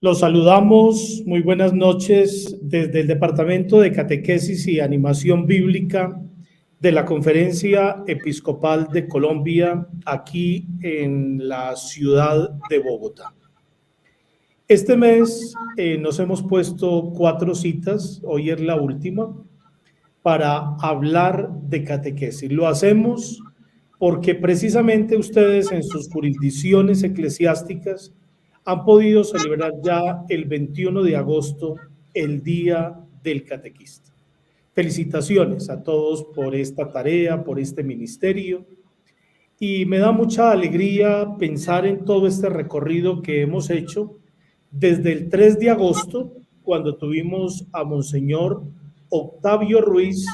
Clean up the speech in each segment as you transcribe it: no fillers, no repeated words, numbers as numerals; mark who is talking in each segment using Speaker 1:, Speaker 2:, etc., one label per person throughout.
Speaker 1: Los saludamos, muy buenas noches desde el Departamento de Catequesis y Animación Bíblica de la Conferencia Episcopal de Colombia, aquí en la ciudad de Bogotá. Este mes nos hemos puesto 4 citas, hoy es la última, para hablar de catequesis. Lo hacemos porque precisamente ustedes en sus jurisdicciones eclesiásticas han podido celebrar ya el 21 de agosto el Día del Catequista. Felicitaciones a todos por esta tarea, por este ministerio. Y me da mucha alegría pensar en todo este recorrido que hemos hecho desde el 3 de agosto, cuando tuvimos a Monseñor Octavio Ruiz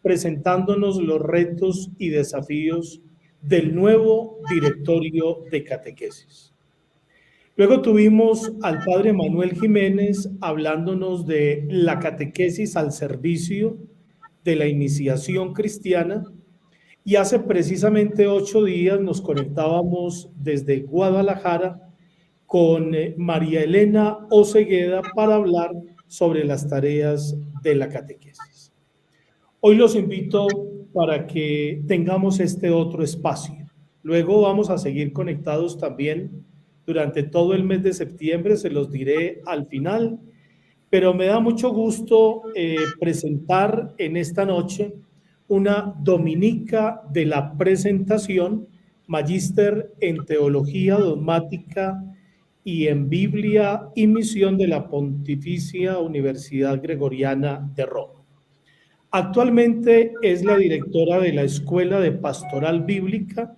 Speaker 1: presentándonos los retos y desafíos del nuevo directorio de catequesis. Luego tuvimos al padre Manuel Jiménez hablándonos de la catequesis al servicio de la iniciación cristiana, y hace precisamente 8 días nos conectábamos desde Guadalajara con María Elena Ocegueda para hablar sobre las tareas de la catequesis. Hoy los invito para que tengamos este otro espacio. Luego vamos a seguir conectados también durante todo el mes de septiembre, se los diré al final, pero me da mucho gusto presentar en esta noche una dominica de la presentación, magíster en teología dogmática y en Biblia y misión de la Pontificia Universidad Gregoriana de Roma. Actualmente es la directora de la Escuela de Pastoral Bíblica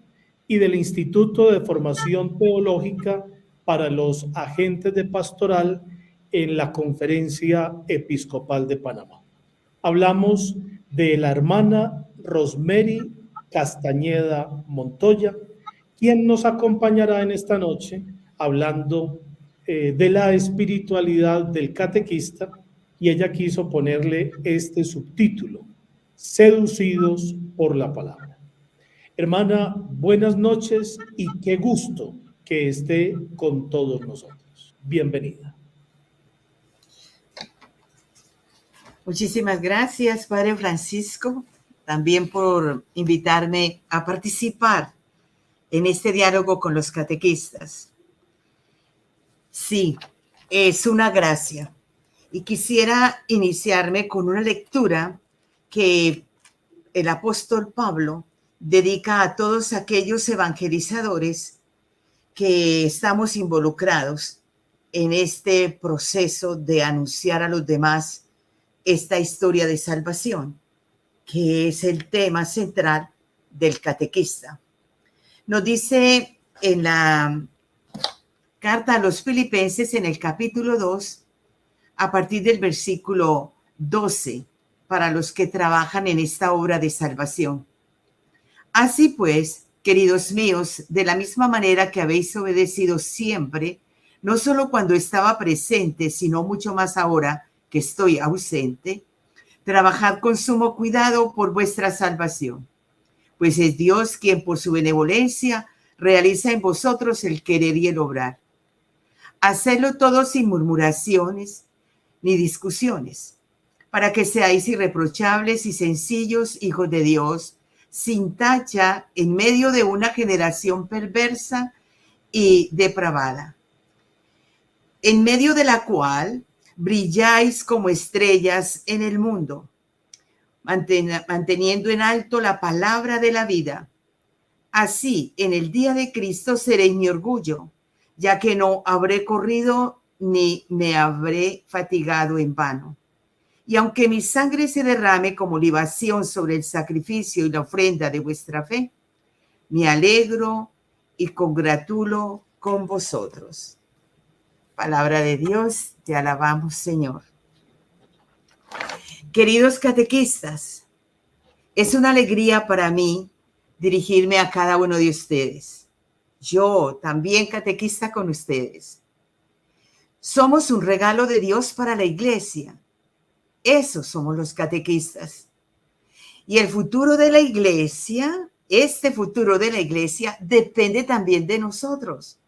Speaker 1: y del Instituto de Formación Teológica para los Agentes de Pastoral en la Conferencia Episcopal de Panamá. Hablamos de la hermana Rosemary Castañeda Montoya, quien nos acompañará en esta noche hablando de la espiritualidad del catequista, y ella quiso ponerle este subtítulo: Seducidos por la palabra. Hermana, buenas noches y qué gusto que esté con todos nosotros. Bienvenida.
Speaker 2: Muchísimas gracias, Padre Francisco, también por invitarme a participar en este diálogo con los catequistas. Sí, es una gracia. Y quisiera iniciarme con una lectura que el apóstol Pablo dedica a todos aquellos evangelizadores que estamos involucrados en este proceso de anunciar a los demás esta historia de salvación, que es el tema central del catequista. Nos dice en la carta a los Filipenses, en el capítulo 2, a partir del versículo 12, para los que trabajan en esta obra de salvación. Así pues, queridos míos, de la misma manera que habéis obedecido siempre, no solo cuando estaba presente, sino mucho más ahora que estoy ausente, trabajad con sumo cuidado por vuestra salvación, pues es Dios quien por su benevolencia realiza en vosotros el querer y el obrar. Hacedlo todo sin murmuraciones ni discusiones, para que seáis irreprochables y sencillos hijos de Dios, sin tacha en medio de una generación perversa y depravada, en medio de la cual brilláis como estrellas en el mundo, manteniendo en alto la palabra de la vida. Así, en el día de Cristo seréis mi orgullo, ya que no habré corrido ni me habré fatigado en vano. Y aunque mi sangre se derrame como libación sobre el sacrificio y la ofrenda de vuestra fe, me alegro y congratulo con vosotros. Palabra de Dios, te alabamos, Señor. Queridos catequistas, es una alegría para mí dirigirme a cada uno de ustedes. Yo, también catequista con ustedes. Somos un regalo de Dios para la iglesia. Esos somos los catequistas. Y el futuro de la iglesia, este futuro de la iglesia, depende también de nosotros.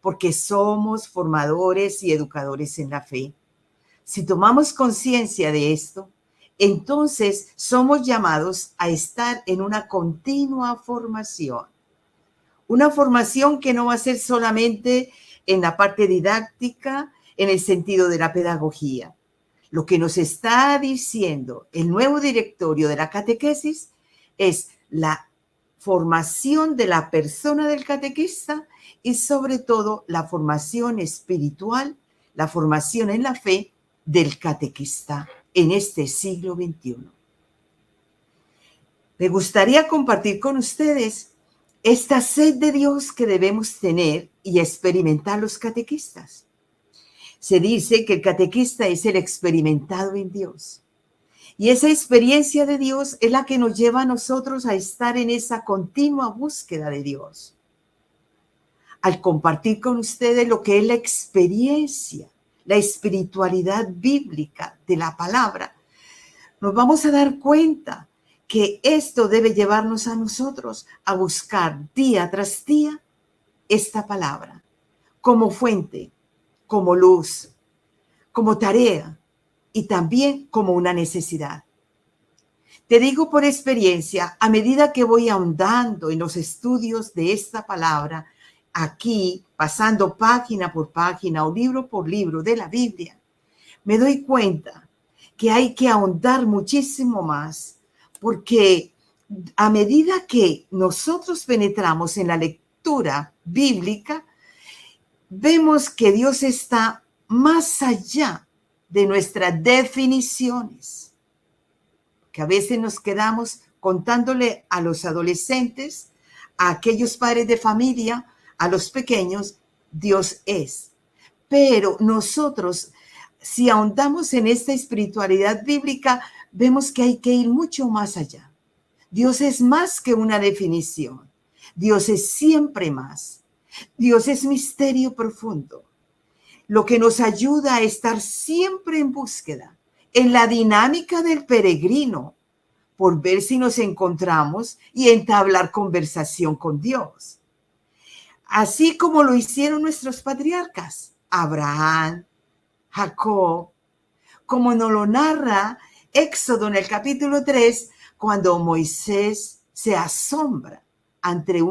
Speaker 2: porque somos formadores y educadores en la fe. Si tomamos conciencia de esto, entonces somos llamados a estar en una continua formación. Una formación que no va a ser solamente en la parte didáctica, en el sentido de la pedagogía. Lo que nos está diciendo el nuevo directorio de la catequesis es la formación de la persona del catequista y sobre todo la formación espiritual, la formación en la fe del catequista en este siglo XXI. Me gustaría compartir con ustedes esta sed de Dios que debemos tener y experimentar los catequistas. Se dice que el catequista es el experimentado en Dios. Y esa experiencia de Dios es la que nos lleva a nosotros a estar en esa continua búsqueda de Dios. Al compartir con ustedes lo que es la experiencia, la espiritualidad bíblica de la palabra, nos vamos a dar cuenta que esto debe llevarnos a nosotros a buscar día tras día esta palabra como fuente, como luz, como tarea y también como una necesidad. Te digo por experiencia, a medida que voy ahondando en los estudios de esta palabra, aquí, pasando página por página o libro por libro de la Biblia, me doy cuenta que hay que ahondar muchísimo más, porque a medida que nosotros penetramos en la lectura bíblica, vemos que Dios está más allá de nuestras definiciones, que a veces nos quedamos contándole a los adolescentes, a aquellos padres de familia, a los pequeños, Dios es. Pero nosotros, si ahondamos en esta espiritualidad bíblica, vemos que hay que ir mucho más allá. Dios es más que una definición. Dios es siempre más. Dios es misterio profundo, lo que nos ayuda a estar siempre en búsqueda, en la dinámica del peregrino, por ver si nos encontramos y entablar conversación con Dios. Así como lo hicieron nuestros patriarcas, Abraham, Jacob, como nos lo narra Éxodo en el capítulo 3, cuando Moisés se asombra ante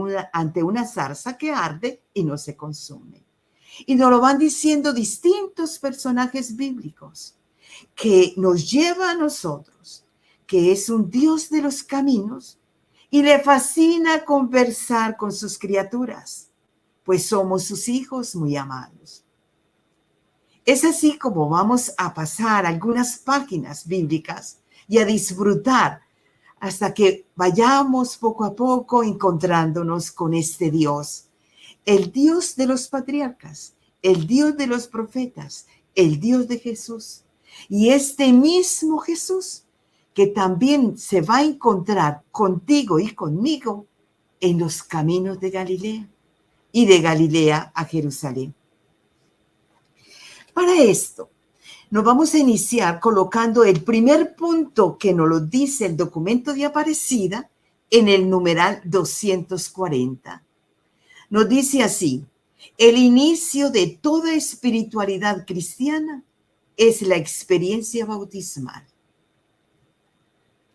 Speaker 2: una zarza que arde y no se consume. Y nos lo van diciendo distintos personajes bíblicos que nos lleva a nosotros, que es un Dios de los caminos y le fascina conversar con sus criaturas, pues somos sus hijos muy amados. Es así como vamos a pasar algunas páginas bíblicas y a disfrutar hasta que vayamos poco a poco encontrándonos con este Dios, el Dios de los patriarcas, el Dios de los profetas, el Dios de Jesús. Y este mismo Jesús que también se va a encontrar contigo y conmigo en los caminos de Galilea y de Galilea a Jerusalén. Para esto, nos vamos a iniciar colocando el primer punto que nos lo dice el documento de Aparecida en el numeral 240. Nos dice así: el inicio de toda espiritualidad cristiana es la experiencia bautismal.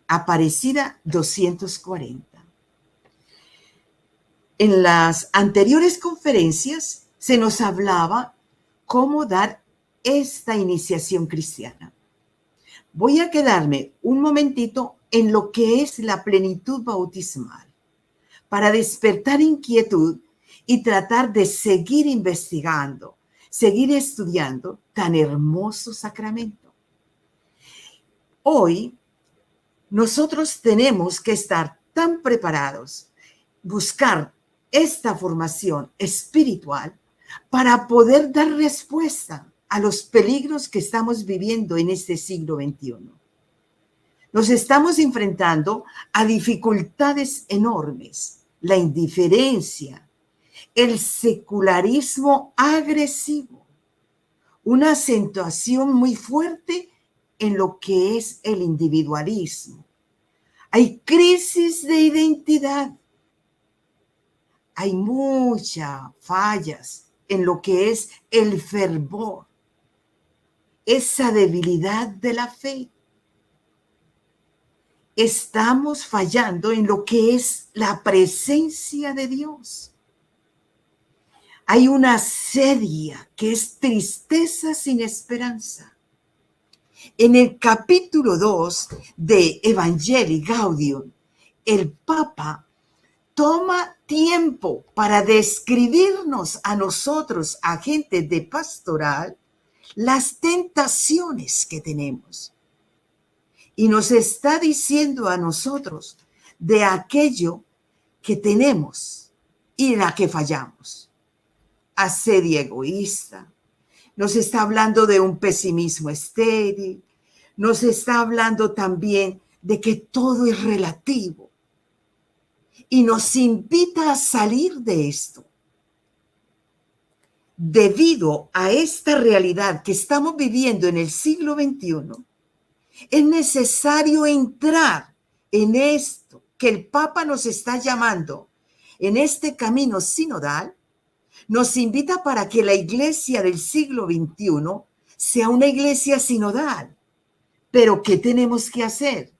Speaker 2: Aparecida 240. En las anteriores conferencias se nos hablaba cómo dar esta iniciación cristiana. Voy a quedarme un momentito en lo que es la plenitud bautismal para despertar inquietud y tratar de seguir investigando, seguir estudiando tan hermoso sacramento. Hoy nosotros tenemos que estar tan preparados, buscar esta formación espiritual para poder dar respuesta a los peligros que estamos viviendo en este siglo XXI. Nos estamos enfrentando a dificultades enormes, la indiferencia, el secularismo agresivo, una acentuación muy fuerte en lo que es el individualismo. Hay crisis de identidad, hay muchas fallas en lo que es el fervor, esa debilidad de la fe. Estamos fallando en lo que es la presencia de Dios. Hay una sedia que es tristeza sin esperanza. En el capítulo 2 de Evangelii Gaudium, el Papa toma tiempo para describirnos a nosotros, agentes de pastoral, las tentaciones que tenemos. Y nos está diciendo a nosotros de aquello que tenemos y en la que fallamos. Asedia egoísta. Nos está hablando de un pesimismo estéril. Nos está hablando también de que todo es relativo. Y nos invita a salir de esto. Debido a esta realidad que estamos viviendo en el siglo XXI, es necesario entrar en esto que el Papa nos está llamando, en este camino sinodal. Nos invita para que la iglesia del siglo XXI sea una iglesia sinodal. Pero ¿qué tenemos que hacer?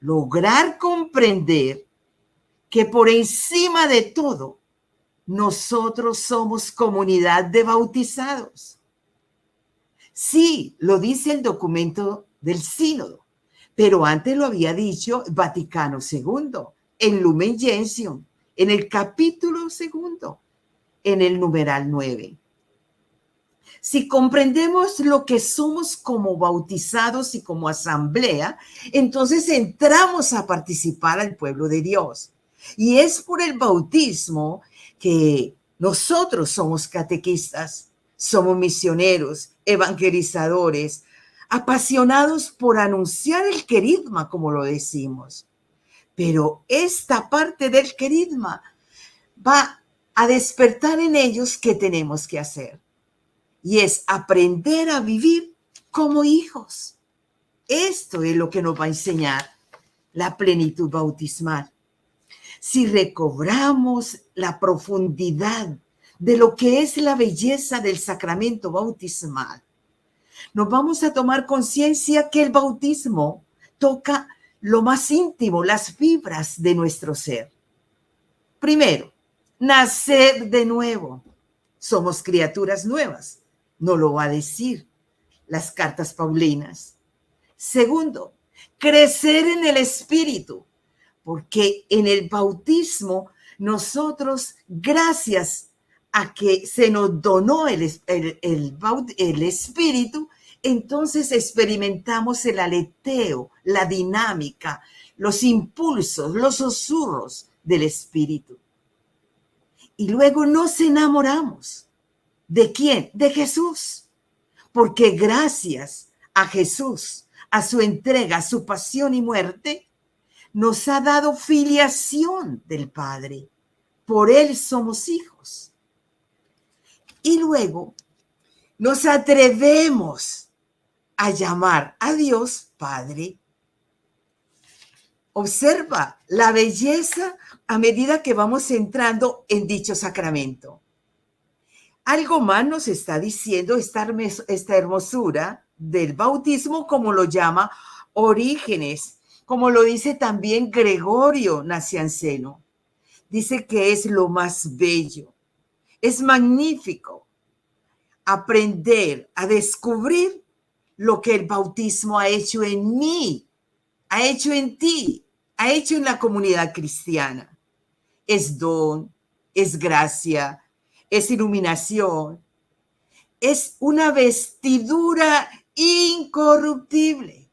Speaker 2: Lograr comprender que por encima de todo, nosotros somos comunidad de bautizados. Sí, lo dice el documento del sínodo, pero antes lo había dicho Vaticano II, en Lumen Gentium, en el capítulo 2, en el numeral 9. Si comprendemos lo que somos como bautizados y como asamblea, entonces entramos a participar al pueblo de Dios. Y es por el bautismo que nosotros somos catequistas, somos misioneros, evangelizadores, apasionados por anunciar el querigma, como lo decimos. Pero esta parte del querigma va a despertar en ellos qué tenemos que hacer. Y es aprender a vivir como hijos. Esto es lo que nos va a enseñar la plenitud bautismal. Si recobramos la profundidad de lo que es la belleza del sacramento bautismal, nos vamos a tomar conciencia que el bautismo toca lo más íntimo, las fibras de nuestro ser. Primero, nacer de nuevo. Somos criaturas nuevas. No lo va a decir las cartas paulinas. Segundo, crecer en el Espíritu, porque en el bautismo nosotros, gracias a que se nos donó el Espíritu, entonces experimentamos el aleteo, la dinámica, los impulsos, los susurros del Espíritu. Y luego nos enamoramos. ¿De quién? De Jesús. Porque gracias a Jesús, a su entrega, a su pasión y muerte, nos ha dado filiación del Padre. Por Él somos hijos. Y luego nos atrevemos a llamar a Dios Padre. Observa la belleza a medida que vamos entrando en dicho sacramento. Algo más nos está diciendo esta hermosura del bautismo, como lo llama Orígenes, como lo dice también Gregorio Nacianceno. Dice que es lo más bello, es magnífico aprender a descubrir lo que el bautismo ha hecho en mí, ha hecho en ti, ha hecho en la comunidad cristiana. Es don, es gracia, es iluminación, es una vestidura incorruptible.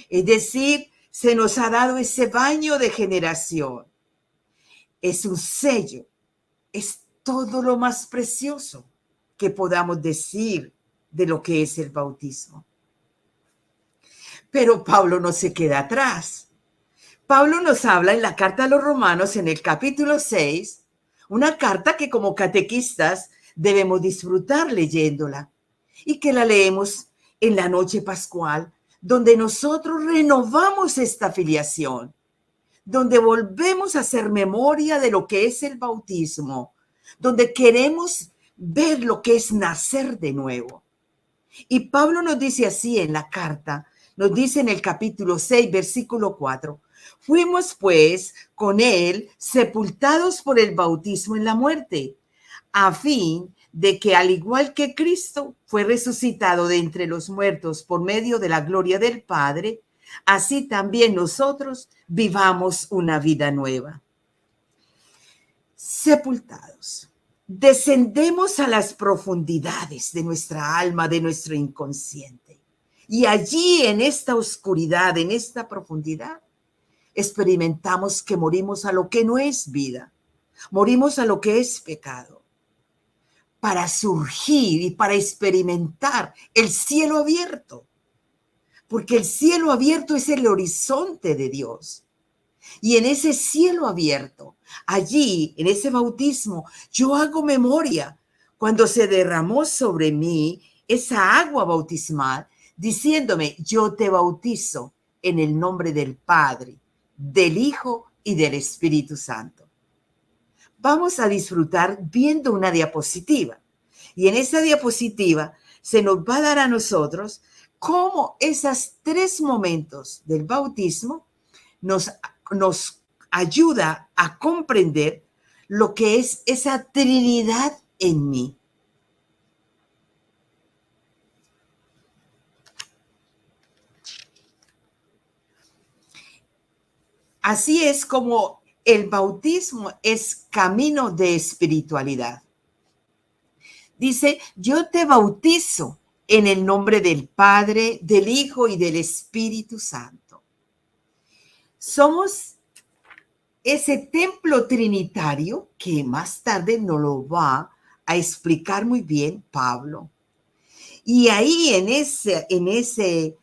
Speaker 2: Es decir, se nos ha dado ese baño de generación. Es un sello, es todo lo más precioso que podamos decir de lo que es el bautismo. Pero Pablo no se queda atrás. Pablo nos habla en la carta a los Romanos, en el capítulo 6, una carta que como catequistas debemos disfrutar leyéndola y que la leemos en la noche pascual, donde nosotros renovamos esta filiación, donde volvemos a hacer memoria de lo que es el bautismo, donde queremos ver lo que es nacer de nuevo. Y Pablo nos dice así en la carta, nos dice en el capítulo 6, versículo 4, fuimos pues con él sepultados por el bautismo en la muerte, a fin de que al igual que Cristo fue resucitado de entre los muertos por medio de la gloria del Padre, así también nosotros vivamos una vida nueva. Sepultados. Descendemos a las profundidades de nuestra alma, de nuestro inconsciente. Y allí en esta oscuridad, en esta profundidad, experimentamos que morimos a lo que no es vida. Morimos a lo que es pecado. Para surgir y para experimentar el cielo abierto. Porque el cielo abierto es el horizonte de Dios. Y en ese cielo abierto, allí, en ese bautismo, yo hago memoria cuando se derramó sobre mí esa agua bautismal, diciéndome, yo te bautizo en el nombre del Padre, del Hijo y del Espíritu Santo. Vamos a disfrutar viendo una diapositiva. Y en esa diapositiva se nos va a dar a nosotros cómo esos 3 momentos del bautismo nos ayuda a comprender lo que es esa Trinidad en mí. Así es como el bautismo es camino de espiritualidad. Dice, yo te bautizo en el nombre del Padre, del Hijo y del Espíritu Santo. Somos ese templo trinitario que más tarde nos lo va a explicar muy bien Pablo. Y ahí en ese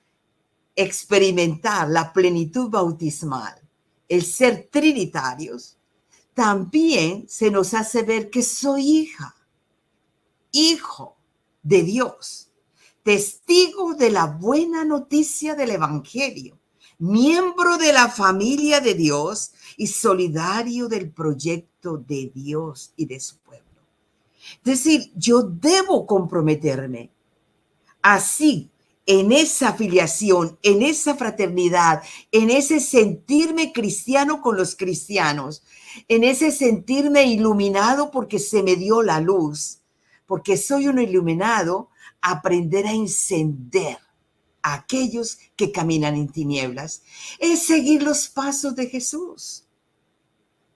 Speaker 2: experimentar la plenitud bautismal, el ser trinitarios, también se nos hace ver que soy hija, hijo de Dios, testigo de la buena noticia del Evangelio, miembro de la familia de Dios y solidario del proyecto de Dios y de su pueblo. Es decir, yo debo comprometerme así en esa filiación, en esa fraternidad, en ese sentirme cristiano con los cristianos, en ese sentirme iluminado porque se me dio la luz, porque soy un iluminado, aprender a encender a aquellos que caminan en tinieblas. Es seguir los pasos de Jesús.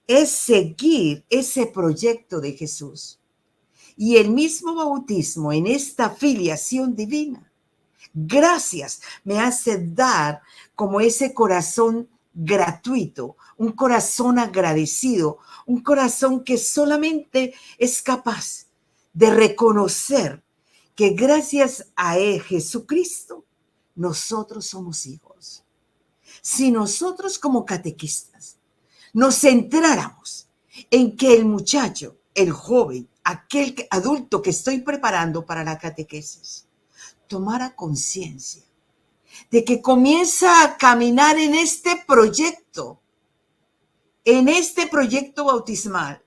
Speaker 2: Es seguir ese proyecto de Jesús. Y el mismo bautismo en esta filiación divina, gracias, me hace dar como ese corazón gratuito, un corazón agradecido, un corazón que solamente es capaz de reconocer que gracias a Jesucristo, nosotros somos hijos. Si nosotros como catequistas nos centráramos en que el muchacho, el joven, aquel adulto que estoy preparando para la catequesis, tomara conciencia de que comienza a caminar en este proyecto bautismal,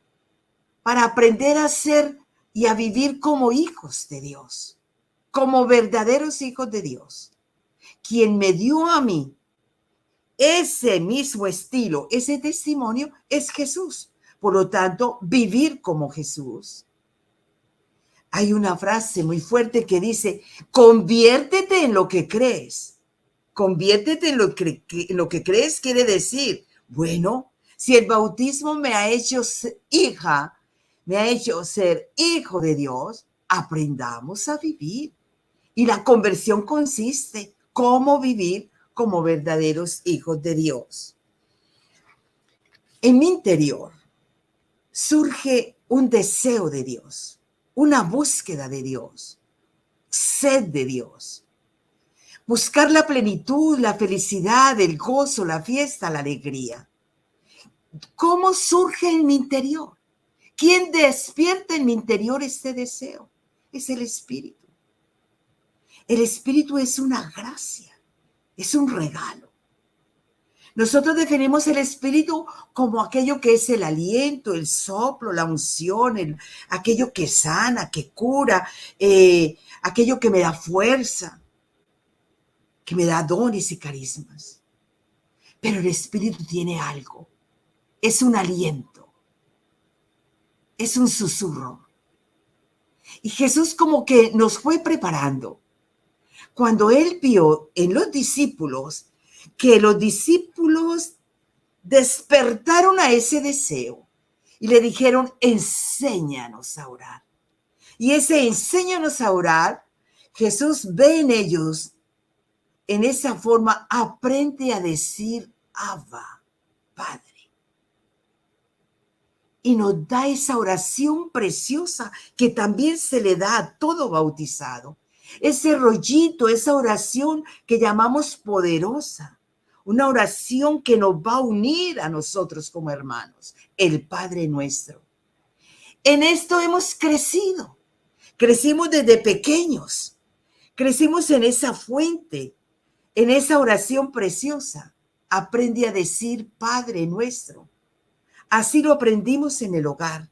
Speaker 2: para aprender a ser y a vivir como hijos de Dios, como verdaderos hijos de Dios. Quien me dio a mí ese mismo estilo, ese testimonio, es Jesús. Por lo tanto, vivir como Jesús. Hay una frase muy fuerte que dice, conviértete en lo que crees. Conviértete en lo que crees quiere decir, bueno, si el bautismo me ha hecho ser hija, me ha hecho ser hijo de Dios, aprendamos a vivir. Y la conversión consiste cómo vivir como verdaderos hijos de Dios. En mi interior surge un deseo de Dios, una búsqueda de Dios, sed de Dios. Buscar la plenitud, la felicidad, el gozo, la fiesta, la alegría. ¿Cómo surge en mi interior? ¿Quién despierta en mi interior este deseo? Es el Espíritu. El Espíritu es una gracia, es un regalo. Nosotros definimos el Espíritu como aquello que es el aliento, el soplo, la unción, aquello que sana, que cura, aquello que me da fuerza, que me da dones y carismas. Pero el Espíritu tiene algo, es un aliento, es un susurro. Y Jesús como que nos fue preparando. Cuando Él vio en los discípulos que los discípulos despertaron a ese deseo y le dijeron, enséñanos a orar. Y ese enséñanos a orar, Jesús ve en ellos, en esa forma, aprende a decir Abba, Padre. Y nos da esa oración preciosa que también se le da a todo bautizado. Ese rollito, esa oración que llamamos poderosa. Una oración que nos va a unir a nosotros como hermanos, el Padre nuestro. En esto hemos crecido. Crecimos desde pequeños. Crecimos en esa fuente, en esa oración preciosa. Aprende a decir Padre nuestro. Así lo aprendimos en el hogar.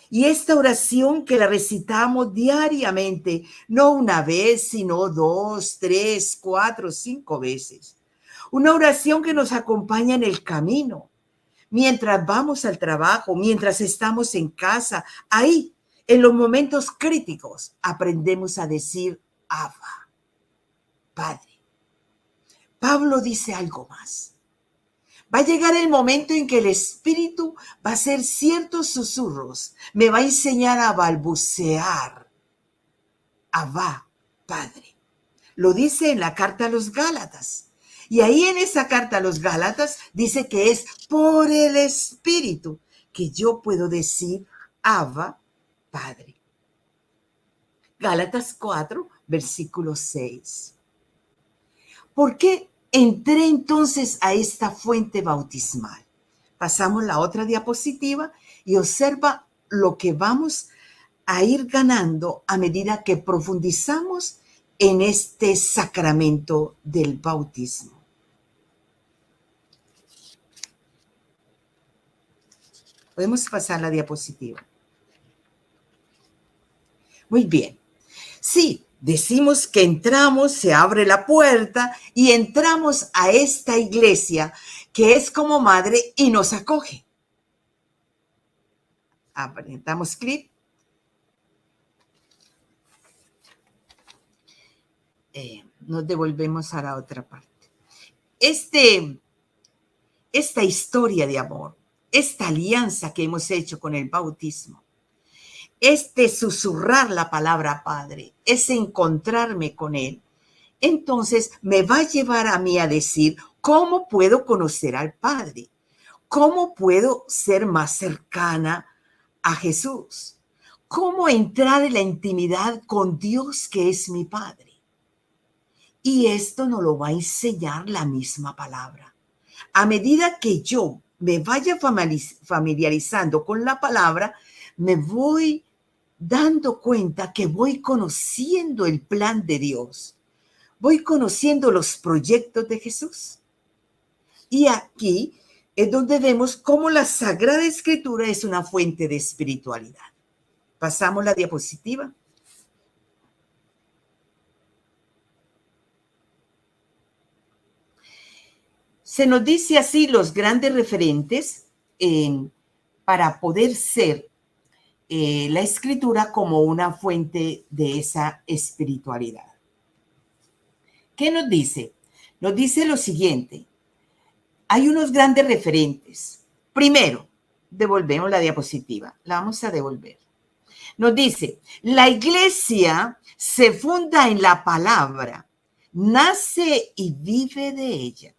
Speaker 2: Y esta oración que la recitamos diariamente, no una vez, sino 2, 3, 4, 5 veces. Una oración que nos acompaña en el camino, mientras vamos al trabajo, mientras estamos en casa. Ahí, en los momentos críticos, aprendemos a decir Abba, Padre. Pablo dice algo más. Va a llegar el momento en que el Espíritu va a hacer ciertos susurros, me va a enseñar a balbucear. Abba, Padre. Lo dice en la carta a los Gálatas. Y ahí en esa carta a los Gálatas dice que es por el Espíritu que yo puedo decir Abba, Padre. Gálatas 4, versículo 6. ¿Por qué entré entonces a esta fuente bautismal? Pasamos la otra diapositiva y observa lo que vamos a ir ganando a medida que profundizamos en este sacramento del bautismo. Podemos pasar la diapositiva. Muy bien. Sí, decimos que entramos, se abre la puerta y entramos a esta iglesia que es como madre y nos acoge. Apretamos clic. Nos devolvemos a la otra parte. Esta historia de amor, esta alianza que hemos hecho con el bautismo, susurrar la palabra Padre, encontrarme con Él, entonces me va a llevar a mí a decir, ¿cómo puedo conocer al Padre? ¿Cómo puedo ser más cercana a Jesús? ¿Cómo entrar en la intimidad con Dios que es mi Padre? Y esto nos lo va a enseñar la misma palabra. A medida que yo me vaya familiarizando con la palabra, me voy dando cuenta que voy conociendo el plan de Dios. Voy conociendo los proyectos de Jesús. Y aquí es donde vemos cómo la Sagrada Escritura es una fuente de espiritualidad. Pasamos la diapositiva. Se nos dice así los grandes referentes para poder ser la Escritura como una fuente de esa espiritualidad. ¿Qué nos dice? Nos dice lo siguiente. Hay unos grandes referentes. Primero, devolvemos la diapositiva. La vamos a devolver. Nos dice, la iglesia se funda en la palabra, nace y vive de ella.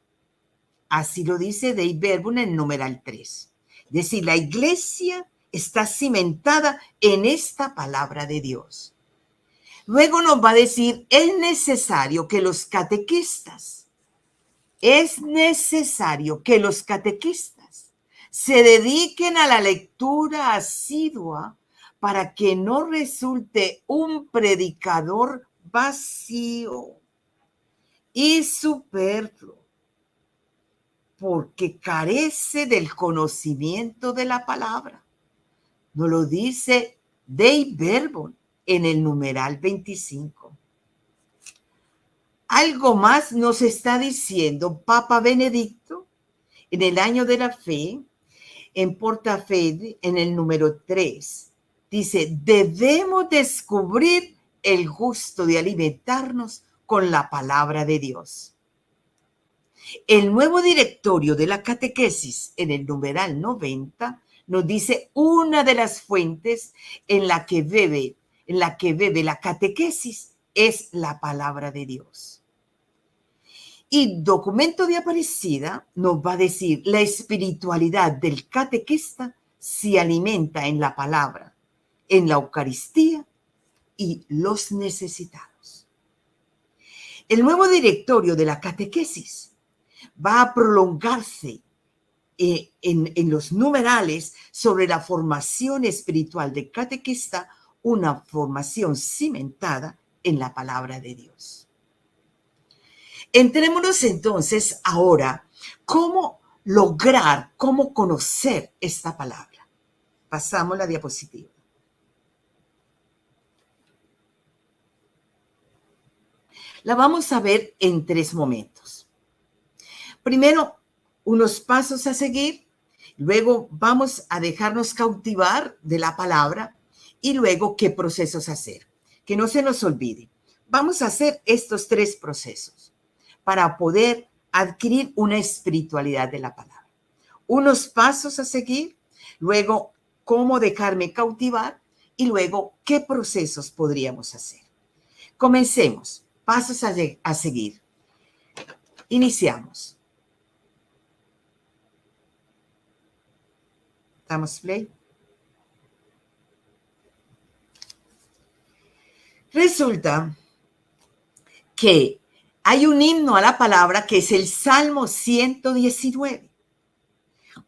Speaker 2: Así lo dice Dei Verbum en el numeral 3. Es decir, la iglesia está cimentada en esta palabra de Dios. Luego nos va a decir, es necesario que los catequistas se dediquen a la lectura asidua para que no resulte un predicador vacío y superfluo. porque carece del conocimiento de la palabra. Nos lo dice Dei Verbum en el numeral 25. Algo más nos está diciendo Papa Benedicto en el año de la fe, en Porta Fede, en el número 3. Dice, debemos descubrir el gusto de alimentarnos con la palabra de Dios. El nuevo directorio de la catequesis, en el numeral 90, nos dice una de las fuentes en la que bebe la catequesis es la palabra de Dios. Y Documento de Aparecida nos va a decir, la espiritualidad del catequista se alimenta en la palabra, en la Eucaristía y los necesitados. El nuevo directorio de la catequesis va a prolongarse en los numerales sobre la formación espiritual del catequista, una formación cimentada en la palabra de Dios. Entrémonos entonces ahora cómo lograr, cómo conocer esta palabra. Pasamos la diapositiva. La vamos a ver en 3 momentos. Primero, unos pasos a seguir, luego vamos a dejarnos cautivar de la palabra y luego qué procesos hacer. Que no se nos olvide, vamos a hacer estos 3 procesos para poder adquirir una espiritualidad de la palabra. Unos pasos a seguir, luego cómo dejarme cautivar y luego qué procesos podríamos hacer. Comencemos, pasos a seguir. Iniciamos. ¿Damos play? Resulta que hay un himno a la palabra que es el Salmo 119.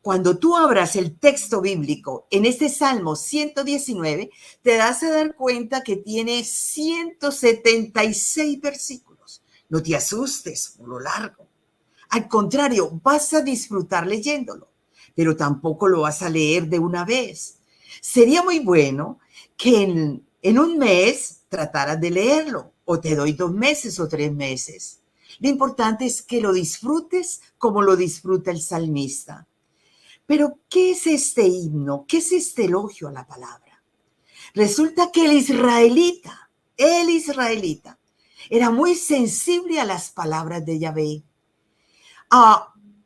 Speaker 2: Cuando tú abras el texto bíblico en este Salmo 119, te das a dar cuenta que tiene 176 versículos. No te asustes por lo largo. Al contrario, vas a disfrutar leyéndolo, pero tampoco lo vas a leer de una vez. Sería muy bueno que en un mes trataras de leerlo, o te doy 2 meses o 3 meses. Lo importante es que lo disfrutes como lo disfruta el salmista. Pero, ¿qué es este himno? ¿Qué es este elogio a la palabra? Resulta que el israelita, era muy sensible a las palabras de Yahvé.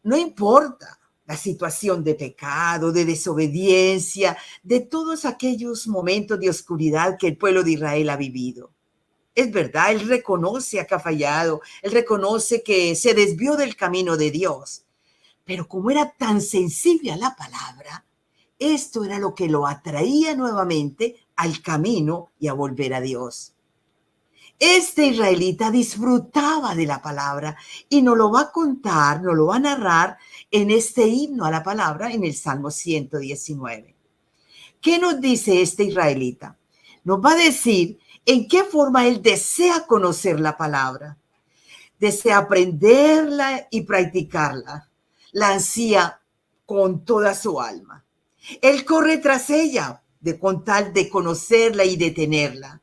Speaker 2: No importa la situación de pecado, de desobediencia, de todos aquellos momentos de oscuridad que el pueblo de Israel ha vivido. Es verdad, él reconoce que ha fallado, él reconoce que se desvió del camino de Dios. Pero como era tan sensible a la palabra, esto era lo que lo atraía nuevamente al camino y a volver a Dios. Este israelita disfrutaba de la palabra y nos lo va a contar, nos lo va a narrar en este himno a la palabra en el Salmo 119. ¿Qué nos dice este israelita? Nos va a decir en qué forma él desea conocer la palabra, desea aprenderla y practicarla. La ansía con toda su alma. Él corre tras ella con tal de conocerla y de tenerla.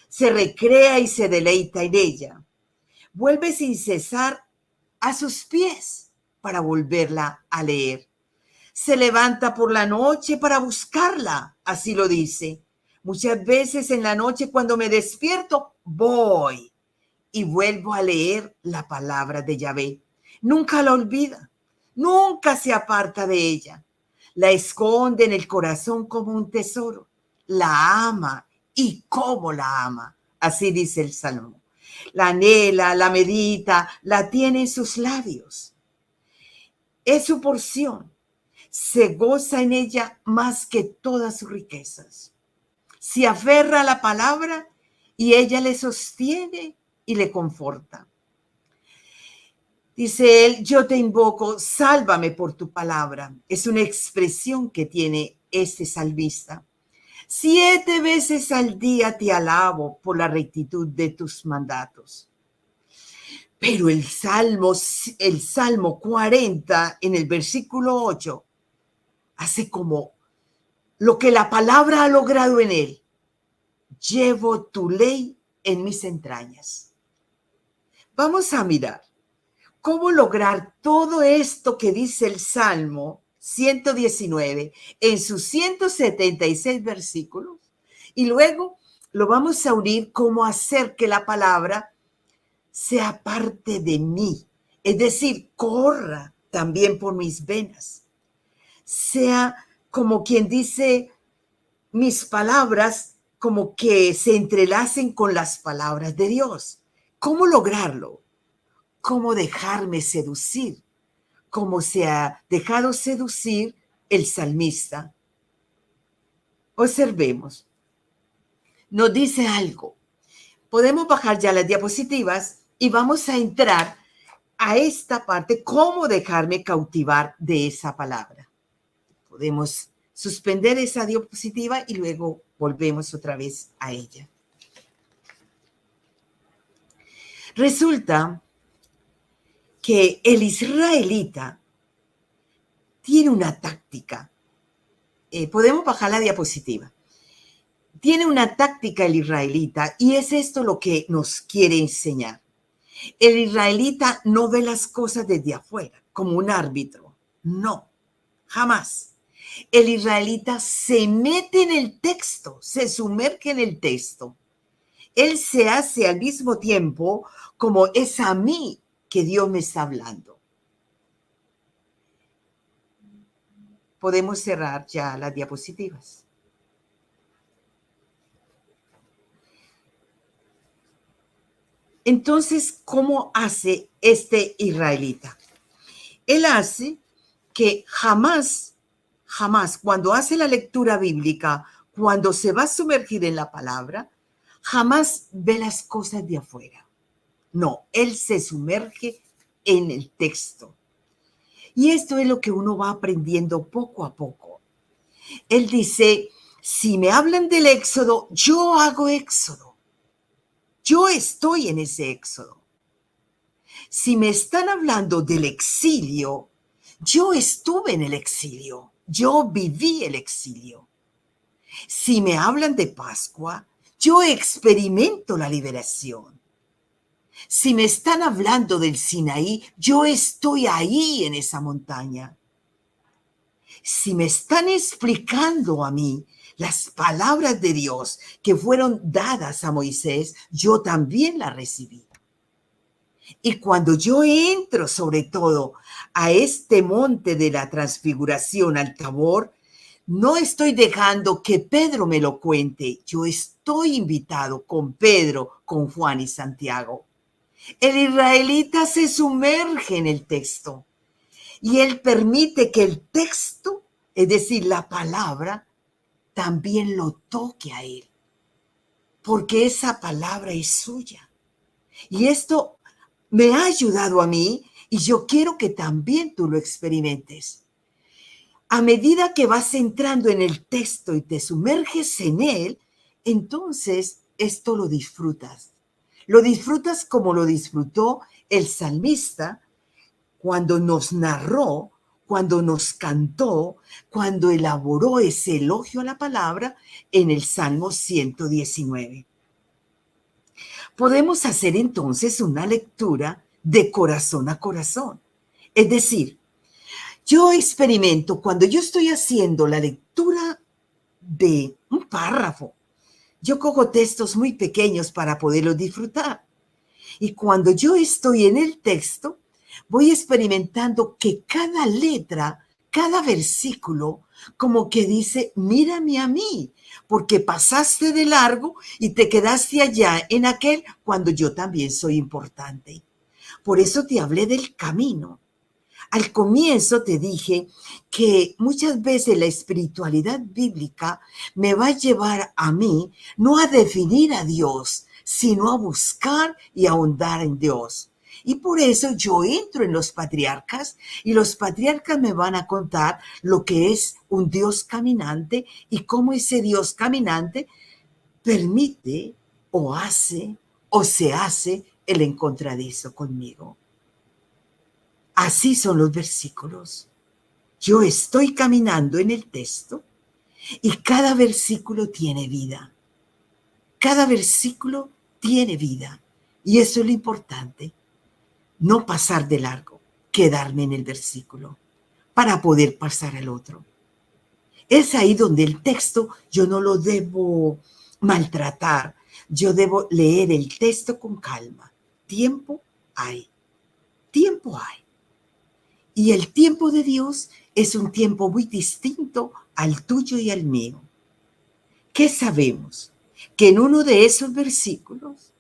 Speaker 2: Se recrea y se deleita en ella. Vuelve sin cesar a sus pies para volverla a leer. Se levanta por la noche para buscarla, así lo dice. Muchas veces en la noche cuando me despierto, voy y vuelvo a leer la palabra de Yahvé. Nunca la olvida, nunca se aparta de ella. La esconde en el corazón como un tesoro. La ama y cómo la ama. Así dice el Salmo. La anhela, la medita, la tiene en sus labios. Es su porción. Se goza en ella más que todas sus riquezas. Se aferra a la palabra y ella le sostiene y le conforta. Dice él, yo te invoco, sálvame por tu palabra. Es una expresión que tiene este salmista. 7 veces al día te alabo por la rectitud de tus mandatos. Pero el Salmo 40, en el versículo 8, hace como lo que la palabra ha logrado en él. Llevo tu ley en mis entrañas. Vamos a mirar cómo lograr todo esto que dice el Salmo 119 en sus 176 versículos. Y luego lo vamos a unir cómo hacer que la palabra sea parte de mí, es decir, corra también por mis venas, sea como quien dice, mis palabras como que se entrelacen con las palabras de Dios. ¿Cómo lograrlo? ¿Cómo dejarme seducir? Como se ha dejado seducir el salmista. Observemos. Nos dice algo. Podemos bajar ya las diapositivas y vamos a entrar a esta parte, cómo dejarme cautivar de esa palabra. Podemos suspender esa diapositiva y luego volvemos otra vez a ella. Resulta que el israelita tiene una táctica. Podemos bajar la diapositiva. Tiene una táctica el israelita y es esto lo que nos quiere enseñar. El israelita no ve las cosas desde afuera, como un árbitro. No, jamás. El israelita se mete en el texto, se sumerge en el texto. Él se hace al mismo tiempo como es a mí que Dios me está hablando. Podemos cerrar ya las diapositivas. Entonces, ¿cómo hace este israelita? Él hace que jamás, cuando hace la lectura bíblica, cuando se va a sumergir en la palabra, jamás ve las cosas de afuera. No, él se sumerge en el texto. Y esto es lo que uno va aprendiendo poco a poco. Él dice, si me hablan del éxodo, yo hago éxodo. Yo estoy en ese éxodo. Si me están hablando del exilio, yo estuve en el exilio. Yo viví el exilio. Si me hablan de Pascua, yo experimento la liberación. Si me están hablando del Sinaí, yo estoy ahí en esa montaña. Si me están explicando a mí las palabras de Dios que fueron dadas a Moisés, yo también las recibí. Y cuando yo entro sobre todo a este monte de la transfiguración, al Tabor, no estoy dejando que Pedro me lo cuente. Yo estoy invitado con Pedro, con Juan y Santiago. El israelita se sumerge en el texto y él permite que el texto, es decir, la palabra, también lo toque a él, porque esa palabra es suya. Y esto me ha ayudado a mí y yo quiero que también tú lo experimentes. A medida que vas entrando en el texto y te sumerges en él, entonces esto lo disfrutas. Lo disfrutas como lo disfrutó el salmista cuando nos narró, cuando nos cantó, cuando elaboró ese elogio a la palabra en el Salmo 119. Podemos hacer entonces una lectura de corazón a corazón. Es decir, yo experimento cuando yo estoy haciendo la lectura de un párrafo. Yo cojo textos muy pequeños para poderlos disfrutar. Y cuando yo estoy en el texto, voy experimentando que cada letra, cada versículo, como que dice, mírame a mí, porque pasaste de largo y te quedaste allá en aquel cuando yo también soy importante. Por eso te hablé del camino. Al comienzo te dije que muchas veces la espiritualidad bíblica me va a llevar a mí no a definir a Dios, sino a buscar y ahondar en Dios. Y por eso yo entro en los patriarcas y los patriarcas me van a contar lo que es un Dios caminante y cómo ese Dios caminante permite o hace o se hace el encontradizo conmigo. Así son los versículos. Yo estoy caminando en el texto y cada versículo tiene vida. Cada versículo tiene vida. Y eso es lo importante. No pasar de largo, quedarme en el versículo para poder pasar al otro. Es ahí donde el texto yo no lo debo maltratar. Yo debo leer el texto con calma. Tiempo hay. Tiempo hay. Y el tiempo de Dios es un tiempo muy distinto al tuyo y al mío. ¿Qué sabemos? Que en uno de esos versículos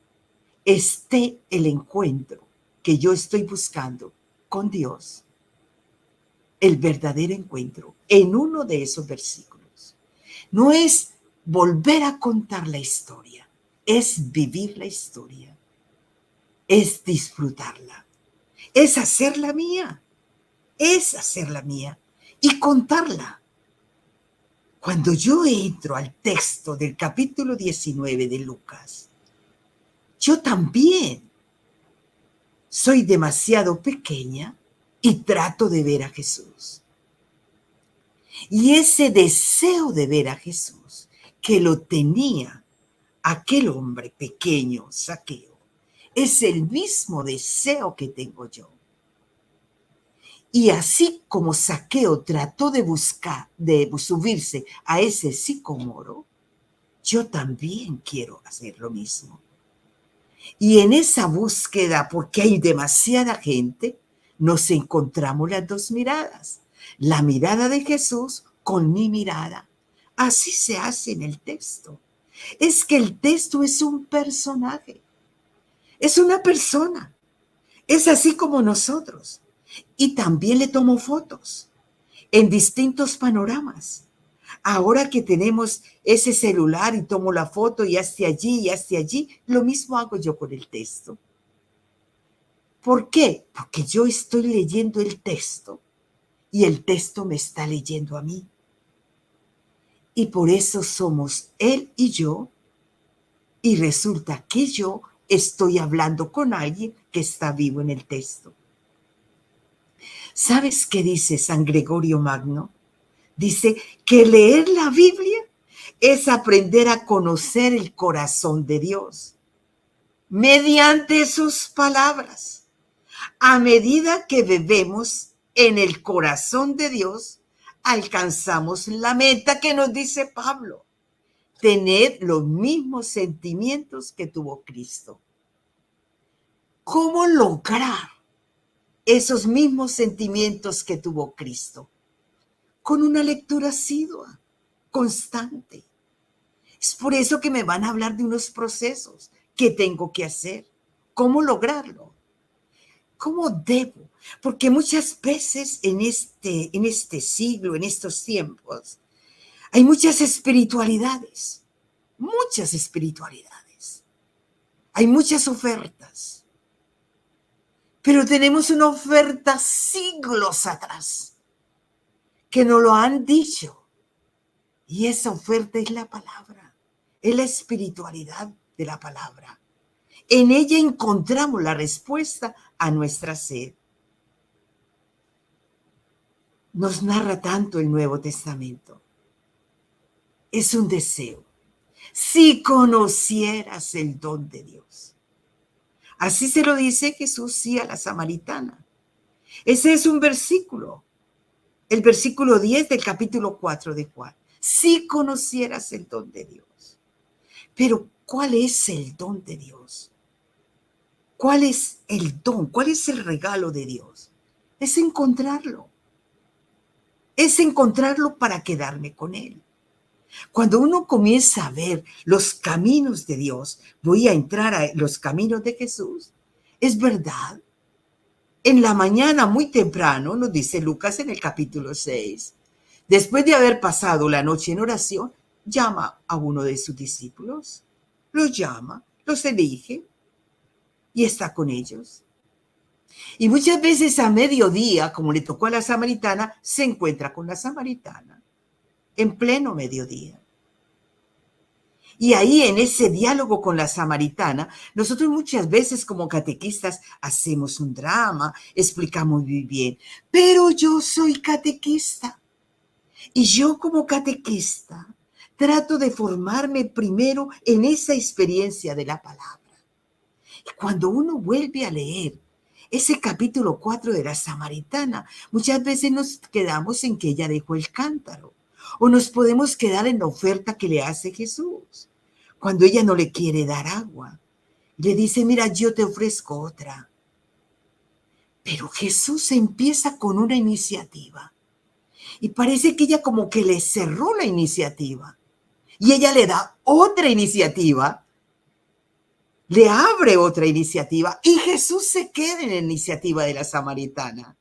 Speaker 2: esté el encuentro que yo estoy buscando con Dios. El verdadero encuentro en uno de esos versículos. No es volver a contar la historia, es vivir la historia, es disfrutarla, es hacerla mía. Es hacerla mía y contarla. Cuando yo entro al texto del capítulo 19 de Lucas, yo también soy demasiado pequeña y trato de ver a Jesús. Y ese deseo de ver a Jesús, que lo tenía aquel hombre pequeño, Zaqueo, es el mismo deseo que tengo yo. Y así como Zaqueo trató de subirse a ese sicómoro, yo también quiero hacer lo mismo. Y en esa búsqueda, porque hay demasiada gente, nos encontramos las dos miradas. La mirada de Jesús con mi mirada. Así se hace en el texto. Es que el texto es un personaje. Es una persona. Es así como nosotros. Y también le tomo fotos en distintos panoramas. Ahora que tenemos ese celular y tomo la foto y hazte allí, lo mismo hago yo con el texto. ¿Por qué? Porque yo estoy leyendo el texto y el texto me está leyendo a mí. Y por eso somos él y yo, y resulta que yo estoy hablando con alguien que está vivo en el texto. ¿Sabes qué dice San Gregorio Magno? Dice que leer la Biblia es aprender a conocer el corazón de Dios mediante sus palabras. A medida que bebemos en el corazón de Dios, alcanzamos la meta que nos dice Pablo: tener los mismos sentimientos que tuvo Cristo. ¿Cómo lograr esos mismos sentimientos que tuvo Cristo? Con una lectura asidua, constante. Es por eso que me van a hablar de unos procesos que tengo que hacer. ¿Cómo lograrlo? ¿Cómo debo? Porque muchas veces en este siglo, en estos tiempos, hay muchas espiritualidades. Muchas espiritualidades. Hay muchas ofertas. Pero tenemos una oferta siglos atrás que nos lo han dicho. Y esa oferta es la palabra, es la espiritualidad de la palabra. En ella encontramos la respuesta a nuestra sed. Nos narra tanto el Nuevo Testamento. Es un deseo. Si conocieras el don de Dios. Así se lo dice Jesús sí a la samaritana. Ese es un versículo. El versículo 10 del capítulo 4 de Juan. Si conocieras el don de Dios. Pero, ¿cuál es el don de Dios? ¿Cuál es el don? ¿Cuál es el regalo de Dios? Es encontrarlo. Es encontrarlo para quedarme con Él. Cuando uno comienza a ver los caminos de Dios, voy a entrar a los caminos de Jesús. Es verdad. En la mañana, muy temprano, nos dice Lucas en el capítulo 6, después de haber pasado la noche en oración, llama a uno de sus discípulos, los llama, los elige y está con ellos. Y muchas veces a mediodía, como le tocó a la samaritana, se encuentra con la samaritana en pleno mediodía. Y ahí en ese diálogo con la samaritana, nosotros muchas veces como catequistas hacemos un drama, explicamos muy bien, pero yo soy catequista y yo como catequista trato de formarme primero en esa experiencia de la palabra. Y cuando uno vuelve a leer ese capítulo 4 de la samaritana, muchas veces nos quedamos en que ella dejó el cántaro o nos podemos quedar en la oferta que le hace Jesús. Cuando ella no le quiere dar agua, le dice, mira, yo te ofrezco otra. Pero Jesús empieza con una iniciativa y parece que ella como que le cerró la iniciativa y ella le da otra iniciativa, le abre otra iniciativa y Jesús se queda en la iniciativa de la samaritana.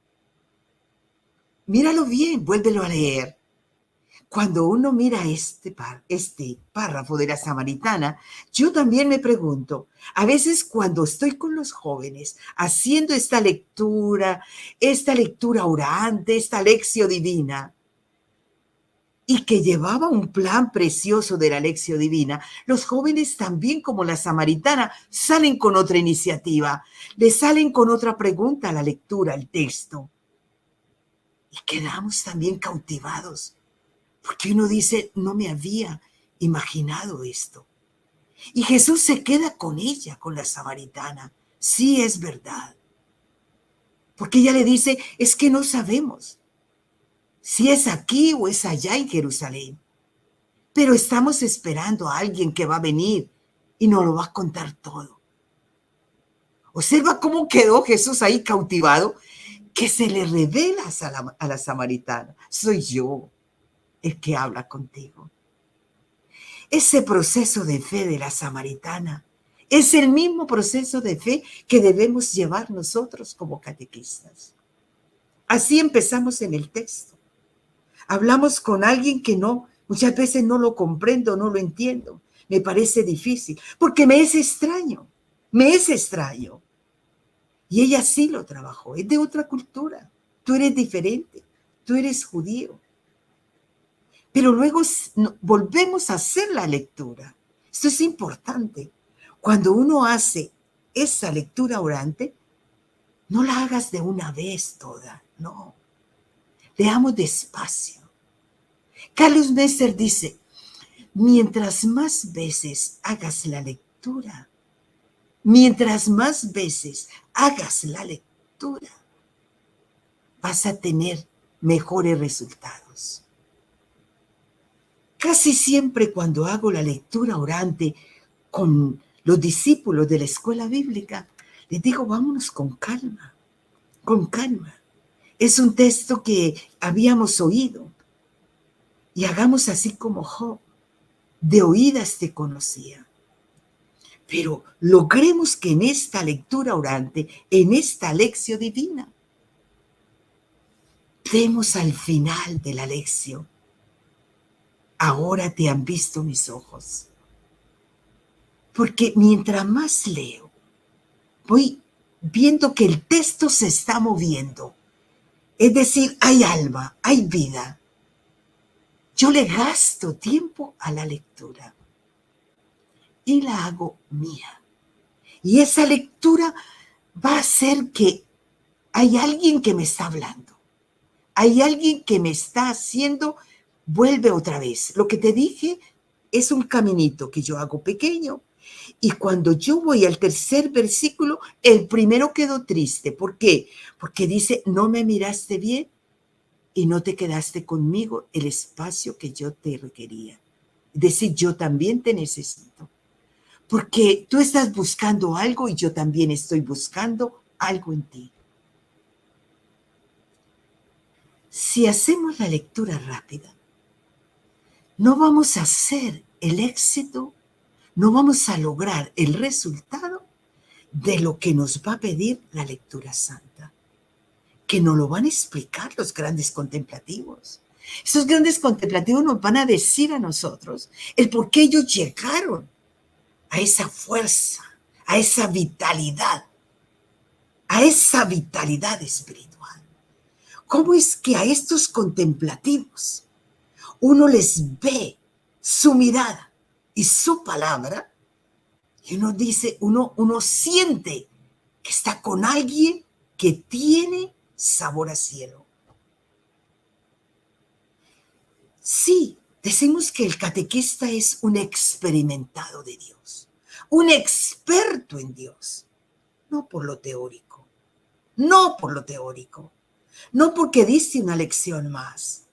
Speaker 2: Míralo bien, vuélvelo a leer. Cuando uno mira este párrafo de la samaritana, yo también me pregunto, a veces cuando estoy con los jóvenes haciendo esta lectura orante, esta lección divina, y que llevaba un plan precioso de la lección divina, los jóvenes también como la samaritana salen con otra iniciativa, le salen con otra pregunta a la lectura, al texto, y quedamos también cautivados. Porque uno dice, no me había imaginado esto. Y Jesús se queda con ella, con la samaritana. Sí, es verdad. Porque ella le dice, es que no sabemos si es aquí o es allá en Jerusalén. Pero estamos esperando a alguien que va a venir y nos lo va a contar todo. Observa cómo quedó Jesús ahí cautivado, que se le revela a la samaritana. Soy yo el que habla contigo. Ese proceso de fe de la samaritana es el mismo proceso de fe que debemos llevar nosotros como catequistas. Así empezamos en el texto. Hablamos con alguien que muchas veces no lo comprendo, no lo entiendo. Me parece difícil, porque me es extraño. Y ella sí lo trabajó, es de otra cultura. Tú eres diferente, tú eres judío. Pero luego volvemos a hacer la lectura. Esto es importante. Cuando uno hace esa lectura orante, no la hagas de una vez toda, no. Leamos despacio. Carlos Messer dice, mientras más veces hagas la lectura, vas a tener mejores resultados. Casi siempre cuando hago la lectura orante con los discípulos de la escuela bíblica, les digo, vámonos con calma, con calma. Es un texto que habíamos oído y hagamos así como Job, de oídas te conocía. Pero logremos que en esta lectura orante, en esta lección divina, demos al final de la lección, ahora te han visto mis ojos. Porque mientras más leo, voy viendo que el texto se está moviendo. Es decir, hay alma, hay vida. Yo le gasto tiempo a la lectura y la hago mía. Y esa lectura va a hacer que hay alguien que me está hablando. Hay alguien que me está haciendo, vuelve otra vez. Lo que te dije es un caminito que yo hago pequeño. Y cuando yo voy al tercer versículo, el primero quedó triste. ¿Por qué? Porque dice, no me miraste bien y no te quedaste conmigo el espacio que yo te requería. Es decir, yo también te necesito. Porque tú estás buscando algo y yo también estoy buscando algo en ti. Si hacemos la lectura rápida, no vamos a hacer el éxito, no vamos a lograr el resultado de lo que nos va a pedir la lectura santa, que nos lo van a explicar los grandes contemplativos. Esos grandes contemplativos nos van a decir a nosotros el por qué ellos llegaron a esa fuerza, a esa vitalidad espiritual. ¿Cómo es que a estos contemplativos uno les ve su mirada y su palabra, y uno dice, uno siente que está con alguien que tiene sabor a cielo. Sí, decimos que el catequista es un experimentado de Dios, un experto en Dios, no por lo teórico, no por lo teórico, no porque diste una lección más,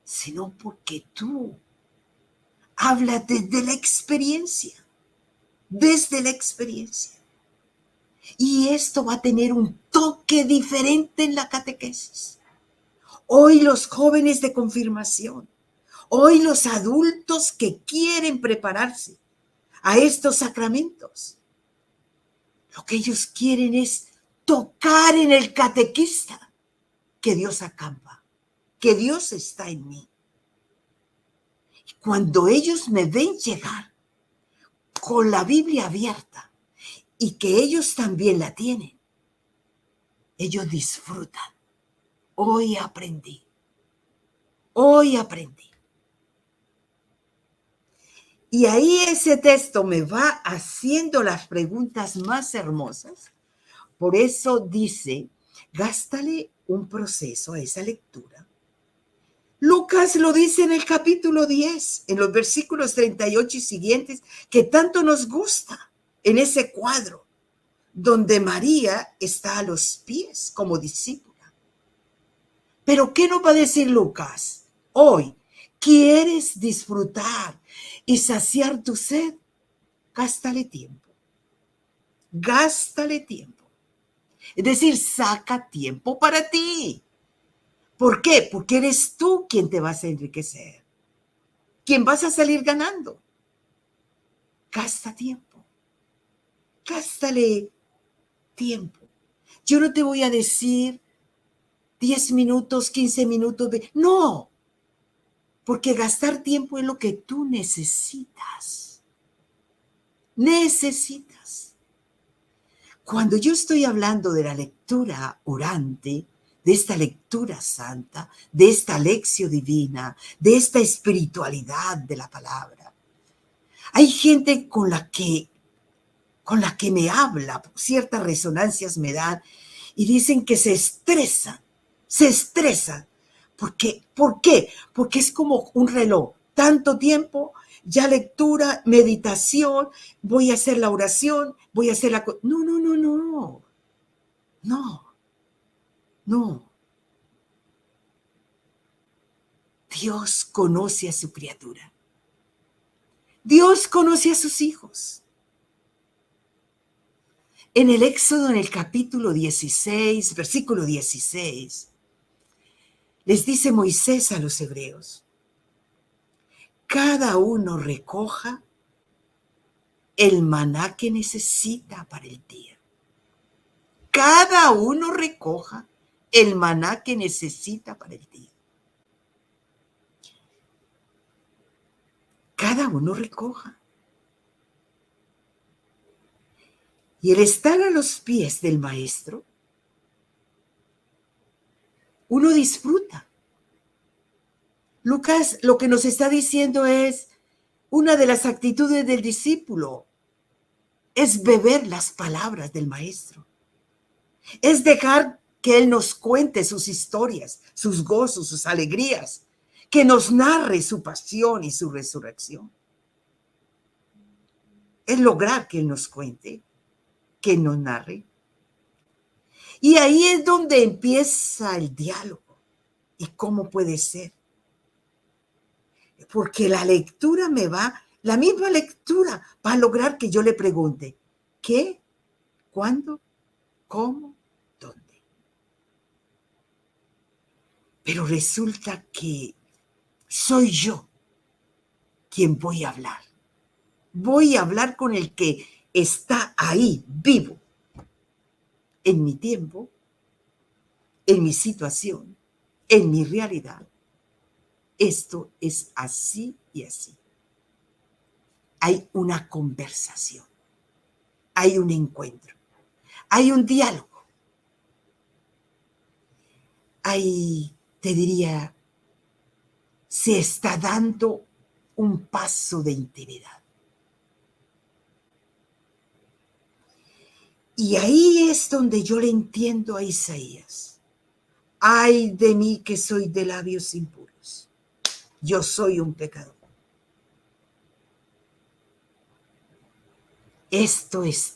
Speaker 2: sino porque tú hablas desde la experiencia, desde la experiencia. Y esto va a tener un toque diferente en la catequesis. Hoy los jóvenes de confirmación, hoy los adultos que quieren prepararse a estos sacramentos, lo que ellos quieren es tocar en el catequista que Dios acampa, que Dios está en mí. Y cuando ellos me ven llegar con la Biblia abierta y que ellos también la tienen, ellos disfrutan. Hoy aprendí. Hoy aprendí. Y ahí ese texto me va haciendo las preguntas más hermosas. Por eso dice, gástale un proceso a esa lectura. Lucas lo dice en el capítulo 10, en los versículos 38 y siguientes, que tanto nos gusta en ese cuadro, donde María está a los pies como discípula. Pero ¿qué nos va a decir Lucas? Hoy, ¿quieres disfrutar y saciar tu sed? Gástale tiempo. Gástale tiempo. Es decir, saca tiempo para ti. ¿Por qué? Porque eres tú quien te vas a enriquecer, quien vas a salir ganando. Gasta tiempo. Gástale tiempo. Yo no te voy a decir 10 minutos, 15 minutos. No, porque gastar tiempo es lo que tú necesitas. Necesitas. Cuando yo estoy hablando de la lectura orante, de esta lectura santa, de esta lección divina, de esta espiritualidad de la palabra, hay gente con la que me habla, ciertas resonancias me dan y dicen que se estresan. ¿Por qué? Porque es como un reloj. Tanto tiempo, ya lectura, meditación, voy a hacer la oración, voy a hacer la... No. Dios conoce a su criatura. Dios conoce a sus hijos. En el Éxodo, en el capítulo 16, versículo 16, les dice Moisés a los hebreos, cada uno recoja el maná que necesita para el día. Cada uno recoja el maná que necesita para el día. Cada uno recoja. Y el estar a los pies del maestro, uno disfruta. Lucas lo que nos está diciendo es, una de las actitudes del discípulo es beber las palabras del maestro. Es dejar que él nos cuente sus historias, sus gozos, sus alegrías, que nos narre su pasión y su resurrección. Es lograr que él nos cuente, que nos narre. Y ahí es donde empieza el diálogo. ¿Y cómo puede ser? Porque la misma lectura va a lograr que yo le pregunte, ¿qué? ¿Cuándo? ¿Cómo? ¿Dónde? Pero resulta que soy yo quien voy a hablar. Voy a hablar con el que está ahí, vivo, en mi tiempo, en mi situación, en mi realidad. Esto es así y así. Hay una conversación, hay un encuentro, hay un diálogo. Ahí, te diría, se está dando un paso de intimidad. Y ahí es donde yo le entiendo a Isaías. Ay de mí que soy de labios impuros. Yo soy un pecador. Esto es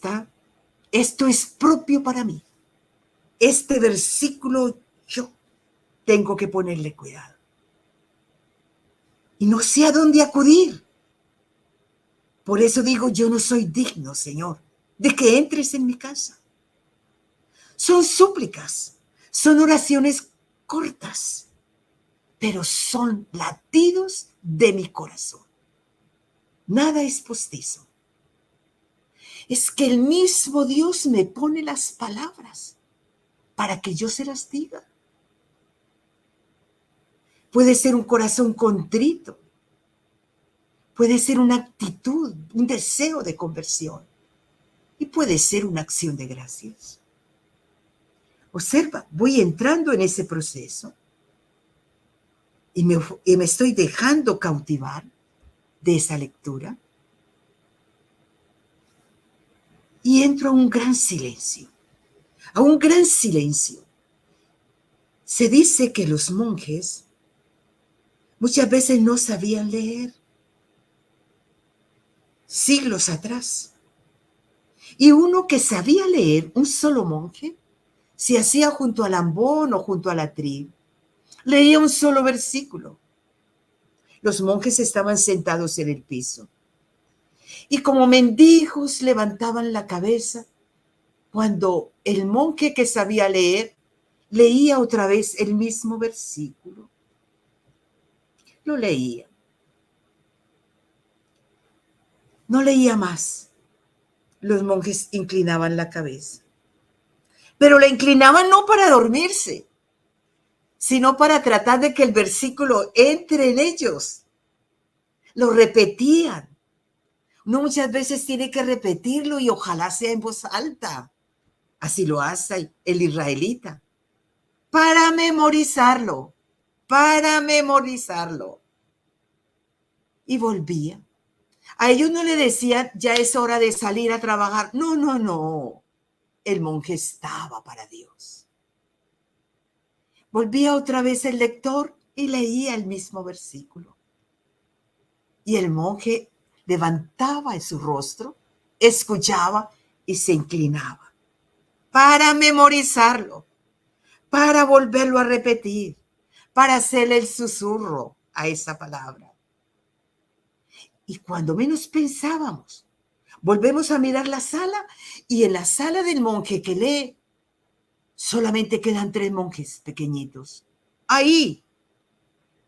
Speaker 2: propio para mí. Este versículo yo tengo que ponerle cuidado. Y no sé a dónde acudir. Por eso digo, yo no soy digno, Señor, de que entres en mi casa. Son súplicas, son oraciones cortas, pero son latidos de mi corazón. Nada es postizo. Es que el mismo Dios me pone las palabras para que yo se las diga. Puede ser un corazón contrito. Puede ser una actitud, un deseo de conversión. Y puede ser una acción de gracias. Observa, voy entrando en ese proceso y me estoy dejando cautivar de esa lectura. Y entro a un gran silencio. A un gran silencio. Se dice que los monjes muchas veces no sabían leer. Siglos atrás. Y uno que sabía leer, un solo monje, se hacía junto al ambón o junto al atril. Leía un solo versículo. Los monjes estaban sentados en el piso. Y como mendigos levantaban la cabeza cuando el monje que sabía leer leía otra vez el mismo versículo. Lo leía. No leía más. Los monjes inclinaban la cabeza. Pero la inclinaban no para dormirse, sino para tratar de que el versículo entre en ellos. Lo repetían. Uno muchas veces tiene que repetirlo y ojalá sea en voz alta. Así lo hace el israelita. Para memorizarlo. Para memorizarlo. Y volvía. A ellos no le decían, ya es hora de salir a trabajar. No, no, no. El monje estaba para Dios. Volvía otra vez el lector y leía el mismo versículo. Y el monje levantaba su rostro, escuchaba y se inclinaba para memorizarlo, para volverlo a repetir, para hacerle el susurro a esa palabra. Y cuando menos pensábamos, volvemos a mirar la sala y en la sala del monje que lee, solamente quedan 3 monjes pequeñitos. Ahí.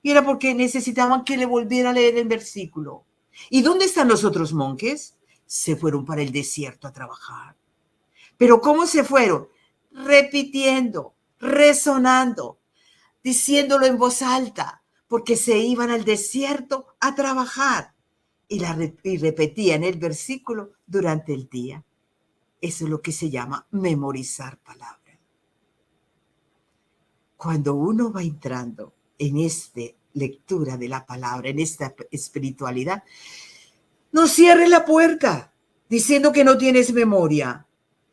Speaker 2: Y era porque necesitaban que le volviera a leer el versículo. ¿Y dónde están los otros monjes? Se fueron para el desierto a trabajar. ¿Pero cómo se fueron? Repitiendo, resonando, diciéndolo en voz alta, porque se iban al desierto a trabajar. Y repetían el versículo durante el día. Eso es lo que se llama memorizar palabras. Cuando uno va entrando en esta lectura de la palabra, en esta espiritualidad, no cierres la puerta diciendo que no tienes memoria.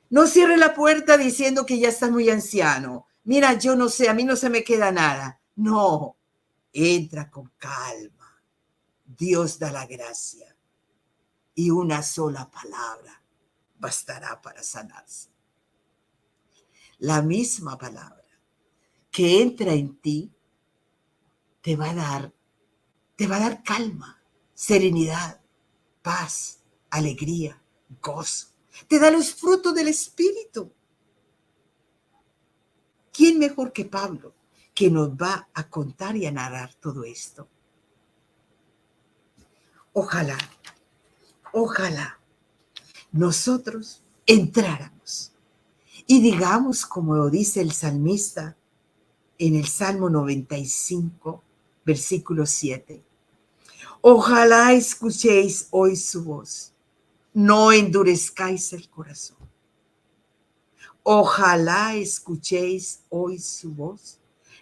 Speaker 2: No cierres la puerta diciendo que ya estás muy anciano. Mira, yo no sé, a mí no se me queda nada. No, entra con calma. Dios da la gracia y una sola palabra bastará para sanarse. La misma palabra que entra en ti te va a dar calma, serenidad, paz, alegría, gozo. Te da los frutos del Espíritu. ¿Quién mejor que Pablo que nos va a contar y a narrar todo esto? Ojalá nosotros entráramos y digamos, como dice el salmista en el Salmo 95, versículo 7. Ojalá escuchéis hoy su voz, no endurezcáis el corazón. Ojalá escuchéis hoy su voz,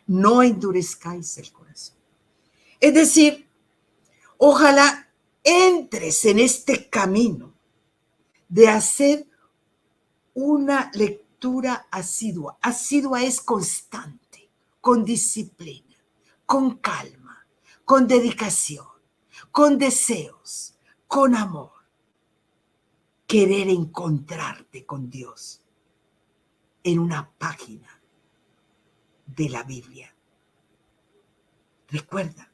Speaker 2: no endurezcáis el corazón. Es decir, Ojalá entres en este camino de hacer una lectura asidua. Asidua es constante, con disciplina, con calma, con dedicación, con deseos, con amor. Querer encontrarte con Dios en una página de la Biblia. Recuerda,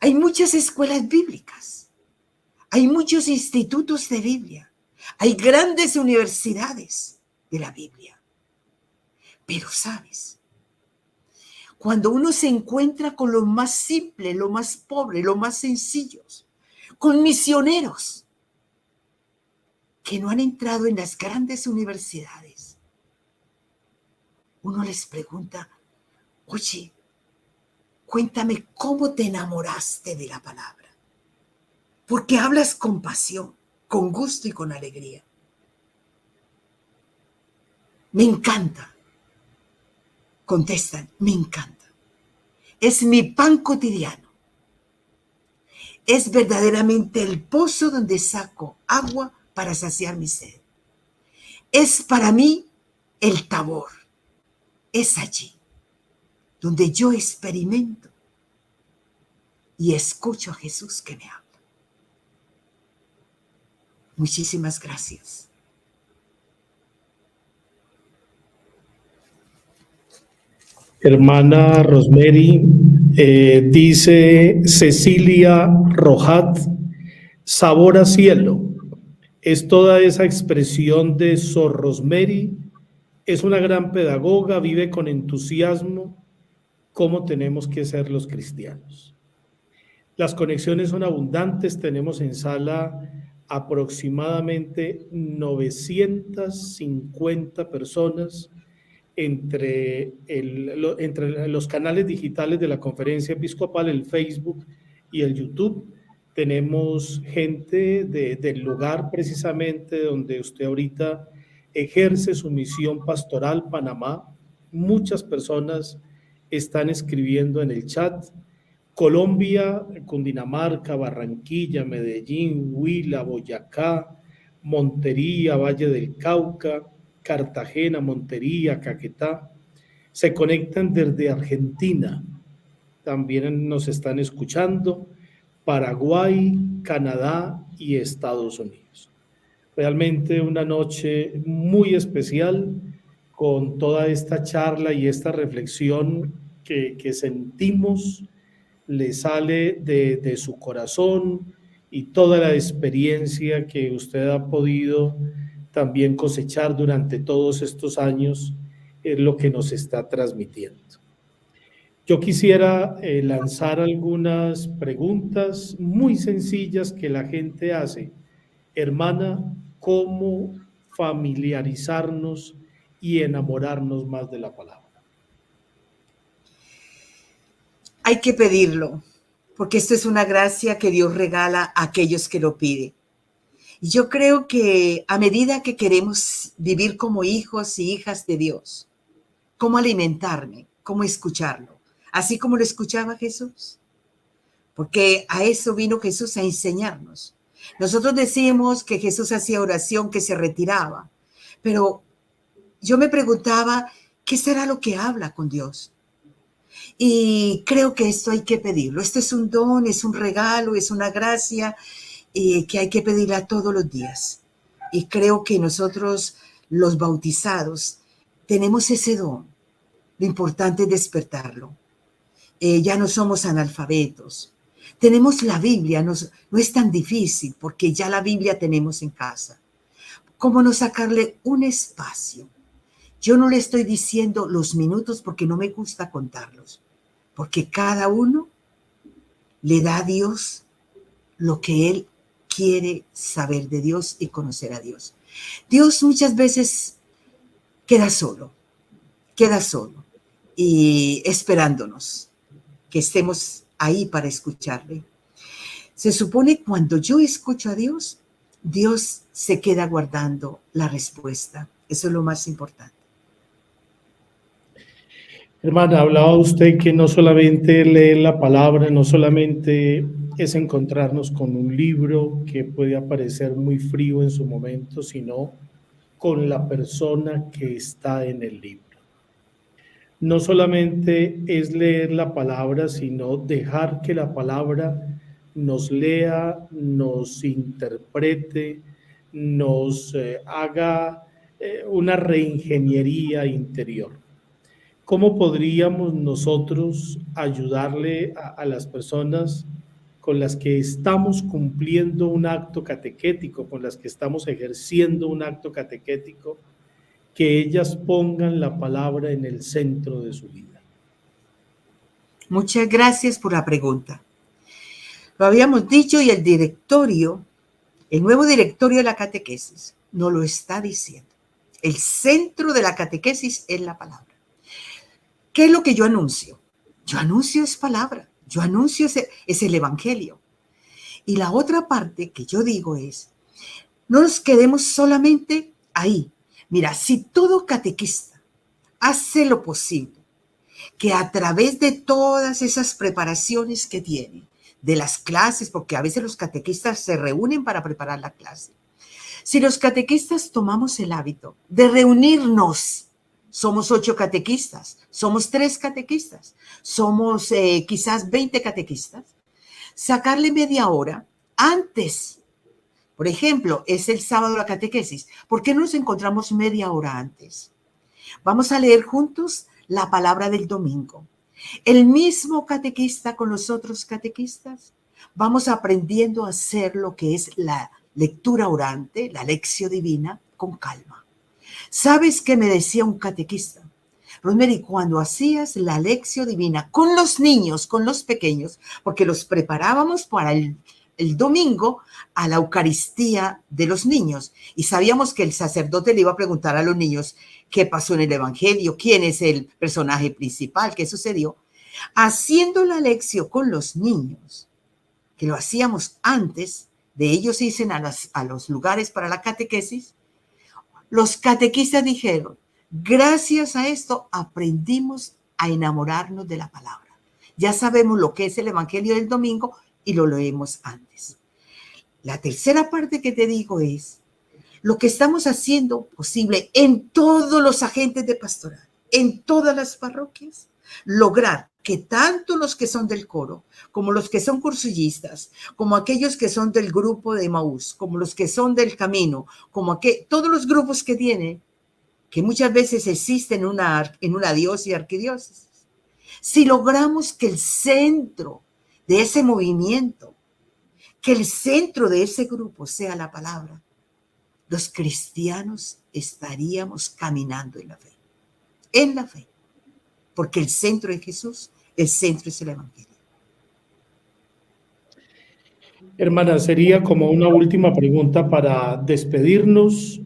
Speaker 2: hay muchas escuelas bíblicas, hay muchos institutos de Biblia, hay grandes universidades de la Biblia. Pero sabes, cuando uno se encuentra con lo más simple, lo más pobre, lo más sencillos, con misioneros que no han entrado en las grandes universidades, uno les pregunta, oye, cuéntame cómo te enamoraste de la palabra. Porque hablas con pasión, con gusto y con alegría. Me encanta. Contestan, me encanta. Es mi pan cotidiano. Es verdaderamente el pozo donde saco agua para saciar mi sed. Es para mí el Tabor. Es allí donde yo experimento y escucho a Jesús que me habla. Muchísimas gracias.
Speaker 1: Hermana Rosemary, dice Cecilia Rojat, sabor a cielo. Es toda esa expresión de Sor Rosemary. Es una gran pedagoga, vive con entusiasmo cómo tenemos que ser los cristianos. Las conexiones son abundantes, tenemos en sala aproximadamente 950 personas entre los canales digitales de la Conferencia Episcopal, el Facebook y el YouTube. Tenemos gente del lugar precisamente donde usted ahorita ejerce su misión pastoral, Panamá. Muchas personas están escribiendo en el chat. Colombia, Cundinamarca, Barranquilla, Medellín, Huila, Boyacá, Montería, Valle del Cauca, Cartagena, Montería, Caquetá. Se conectan desde Argentina. También nos están escuchando Paraguay, Canadá y Estados Unidos. Realmente una noche muy especial con toda esta charla y esta reflexión que sentimos le sale de su corazón y toda la experiencia que usted ha podido también cosechar durante todos estos años es lo que nos está transmitiendo. Yo quisiera lanzar algunas preguntas muy sencillas que la gente hace. Hermana, ¿cómo familiarizarnos y enamorarnos más de la palabra?
Speaker 2: Hay que pedirlo, porque esto es una gracia que Dios regala a aquellos que lo piden. Y yo creo que a medida que queremos vivir como hijos y hijas de Dios, cómo alimentarme, cómo escucharlo, así como lo escuchaba Jesús. Porque a eso vino Jesús, a enseñarnos. Nosotros decimos que Jesús hacía oración, que se retiraba, pero yo me preguntaba, ¿qué será lo que habla con Dios? Y creo que esto hay que pedirlo. Esto es un don, es un regalo, es una gracia que hay que pedirla todos los días. Y creo que nosotros, los bautizados, tenemos ese don. Lo importante es despertarlo. Ya no somos analfabetos. Tenemos la Biblia, no es tan difícil porque ya la Biblia tenemos en casa. ¿Cómo no sacarle un espacio? Yo no le estoy diciendo los minutos porque no me gusta contarlos, porque cada uno le da a Dios lo que Él quiere saber de Dios y conocer a Dios. Dios muchas veces queda solo y esperándonos que estemos ahí para escucharle. Se supone cuando yo escucho a Dios, Dios se queda guardando la respuesta. Eso es lo más importante.
Speaker 1: Hermana, hablaba usted que no solamente lee la palabra, no solamente es encontrarnos con un libro que puede parecer muy frío en su momento, sino con la persona que está en el libro. No solamente es leer la palabra, sino dejar que la palabra nos lea, nos interprete, nos haga una reingeniería interior. ¿Cómo podríamos nosotros ayudarle a las personas con las que estamos cumpliendo un acto catequético, con las que estamos ejerciendo un acto catequético, que ellas pongan la palabra en el centro de su vida?
Speaker 2: Muchas gracias por la pregunta. Lo habíamos dicho y el nuevo directorio de la catequesis, nos lo está diciendo. El centro de la catequesis es la palabra. ¿Qué es lo que yo anuncio? Yo anuncio es palabra, yo anuncio es el evangelio. Y la otra parte que yo digo es, no nos quedemos solamente ahí. Mira, si todo catequista hace lo posible, que a través de todas esas preparaciones que tiene, de las clases, porque a veces los catequistas se reúnen para preparar la clase. Si los catequistas tomamos el hábito de reunirnos, somos 8 catequistas, somos 3 catequistas, somos quizás 20 catequistas, sacarle media hora antes. Por ejemplo, es el sábado la catequesis. ¿Por qué no nos encontramos media hora antes? Vamos a leer juntos la palabra del domingo. El mismo catequista con los otros catequistas. Vamos aprendiendo a hacer lo que es la lectura orante, la lección divina, con calma. ¿Sabes qué me decía un catequista? Rosemary, cuando hacías la lección divina con los niños, con los pequeños, porque los preparábamos para el domingo a la Eucaristía de los niños y sabíamos que el sacerdote le iba a preguntar a los niños qué pasó en el Evangelio, quién es el personaje principal, qué sucedió. Haciendo la lección con los niños, que lo hacíamos antes de ellos irse a los lugares para la catequesis, los catequistas dijeron, gracias a esto aprendimos a enamorarnos de la palabra. Ya sabemos lo que es el Evangelio del domingo y lo leemos antes. La tercera parte que te digo es lo que estamos haciendo posible en todos los agentes de pastoral, en todas las parroquias, lograr que tanto los que son del coro, como los que son cursillistas, como aquellos que son del grupo de Emaús, como los que son del camino, como todos los grupos que tienen, que muchas veces existen en una diócesis y arquidiócesis. Si logramos que el centro de ese movimiento, que el centro de ese grupo sea la palabra, los cristianos estaríamos caminando en la fe, porque el centro es Jesús, el centro es el Evangelio.
Speaker 1: Hermana, sería como una última pregunta para despedirnos.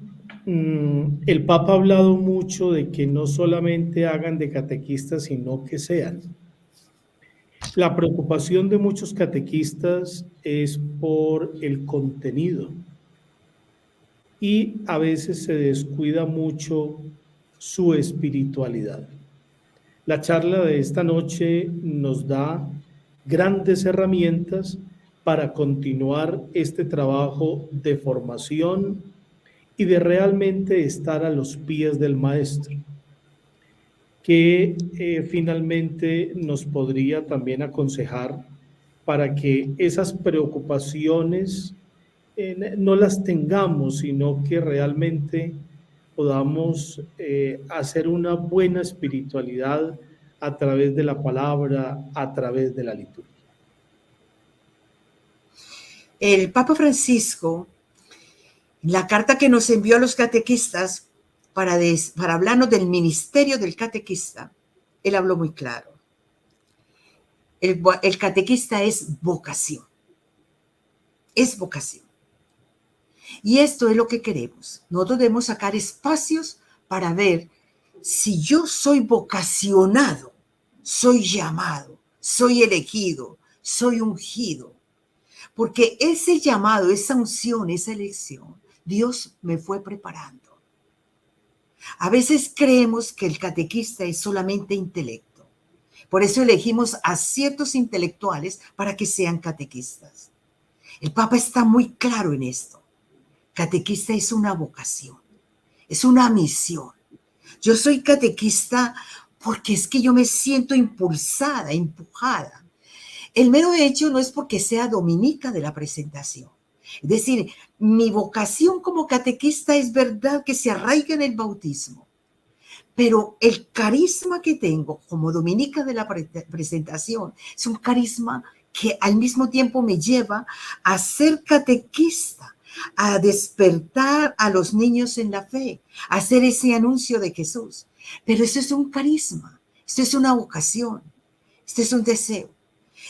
Speaker 1: El Papa ha hablado mucho de que no solamente hagan de catequistas, sino que sean. La preocupación de muchos catequistas es por el contenido y a veces se descuida mucho su espiritualidad. La charla de esta noche nos da grandes herramientas para continuar este trabajo de formación y de realmente estar a los pies del maestro, que finalmente nos podría también aconsejar para que esas preocupaciones no las tengamos, sino que realmente podamos hacer una buena espiritualidad a través de la palabra, a través de la liturgia.
Speaker 2: El Papa Francisco, en la carta que nos envió a los catequistas para hablarnos del ministerio del catequista, él habló muy claro. El catequista es vocación. Es vocación. Y esto es lo que queremos. Nosotros debemos sacar espacios para ver si yo soy vocacionado, soy llamado, soy elegido, soy ungido. Porque ese llamado, esa unción, esa elección, Dios me fue preparando. A veces creemos que el catequista es solamente intelecto, Por eso elegimos a ciertos intelectuales para que sean catequistas. El Papa está muy claro en esto. Catequista es una vocación, es una misión. Yo soy catequista porque es que yo me siento impulsada, empujada. El mero hecho no es porque sea dominica de la presentación. Es decir, mi vocación como catequista es verdad que se arraiga en el bautismo, pero el carisma que tengo como dominica de la presentación es un carisma que al mismo tiempo me lleva a ser catequista, a despertar a los niños en la fe, a hacer ese anuncio de Jesús. Pero eso es un carisma, esto es una vocación, esto es un deseo.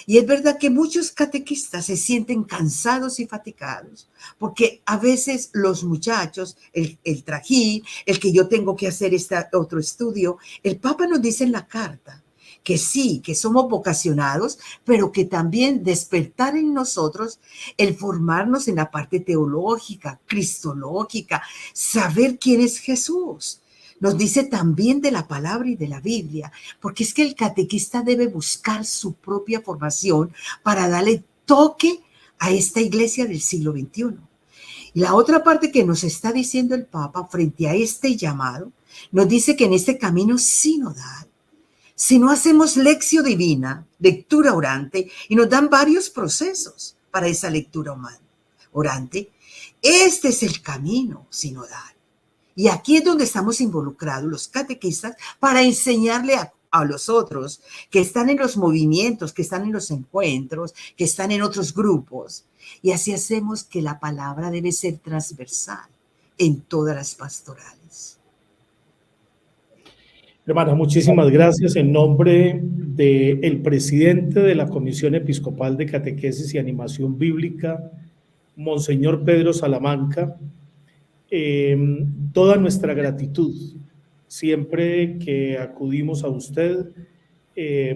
Speaker 2: Y es verdad que muchos catequistas se sienten cansados y fatigados, porque a veces los muchachos, el trajín, el que yo tengo que hacer este otro estudio, el Papa nos dice en la carta que sí, que somos vocacionados, pero que también despertar en nosotros el formarnos en la parte teológica, cristológica, saber quién es Jesús. Nos dice también de la palabra y de la Biblia, porque es que el catequista debe buscar su propia formación para darle toque a esta iglesia del siglo XXI. Y la otra parte que nos está diciendo el Papa frente a este llamado, nos dice que en este camino sinodal, si no hacemos lección divina, lectura orante, y nos dan varios procesos para esa lectura orante, este es el camino sinodal. Y aquí es donde estamos involucrados los catequistas para enseñarle a los otros que están en los movimientos, que están en los encuentros, que están en otros grupos. Y así hacemos que la palabra debe ser transversal en todas las pastorales.
Speaker 1: Hermana, muchísimas gracias. En nombre del presidente de la Comisión Episcopal de Catequesis y Animación Bíblica, Monseñor Pedro Salamanca, toda nuestra gratitud. Siempre que acudimos a usted,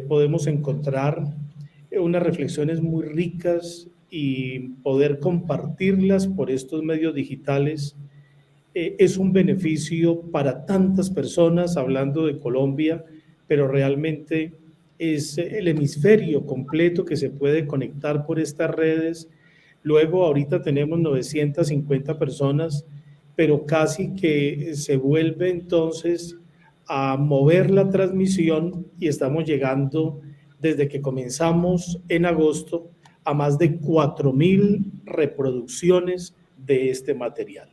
Speaker 1: podemos encontrar unas reflexiones muy ricas y poder compartirlas por estos medios digitales. Es un beneficio para tantas personas, hablando de Colombia, pero realmente es el hemisferio completo que se puede conectar por estas redes. Luego, ahorita tenemos 950 personas, pero casi que se vuelve entonces a mover la transmisión y estamos llegando desde que comenzamos en agosto a más de 4,000 reproducciones de este material.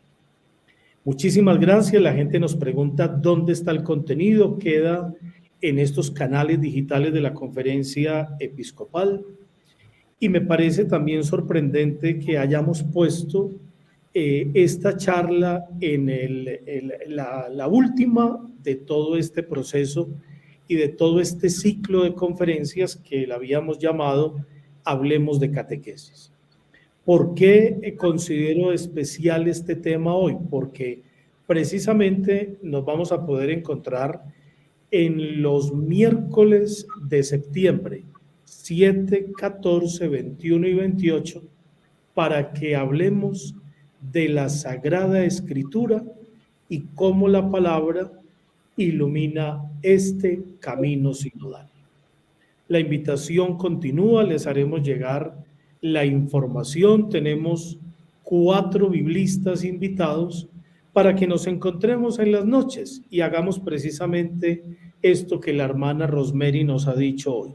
Speaker 1: Muchísimas gracias. La gente nos pregunta dónde está el contenido. Queda en estos canales digitales de la Conferencia Episcopal. Y me parece también sorprendente que hayamos puesto esta charla en la última de todo este proceso y de todo este ciclo de conferencias que le habíamos llamado Hablemos de Catequesis. ¿Por qué considero especial este tema hoy? Porque precisamente nos vamos a poder encontrar en los miércoles de septiembre, 7, 14, 21 y 28, para que hablemos de la Sagrada Escritura y cómo la palabra ilumina este camino sinodal. La invitación continúa, les haremos llegar la información. Tenemos 4 biblistas invitados para que nos encontremos en las noches y hagamos precisamente esto que la hermana Rosemary nos ha dicho hoy,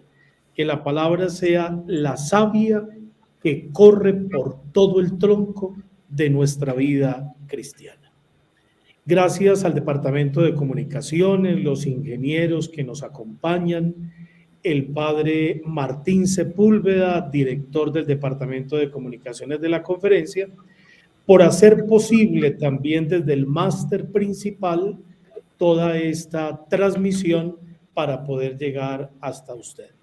Speaker 1: que la palabra sea la savia que corre por todo el tronco de nuestra vida cristiana. Gracias al Departamento de Comunicaciones, los ingenieros que nos acompañan, el padre Martín Sepúlveda, director del Departamento de Comunicaciones de la Conferencia, por hacer posible también desde el máster principal toda esta transmisión para poder llegar hasta ustedes.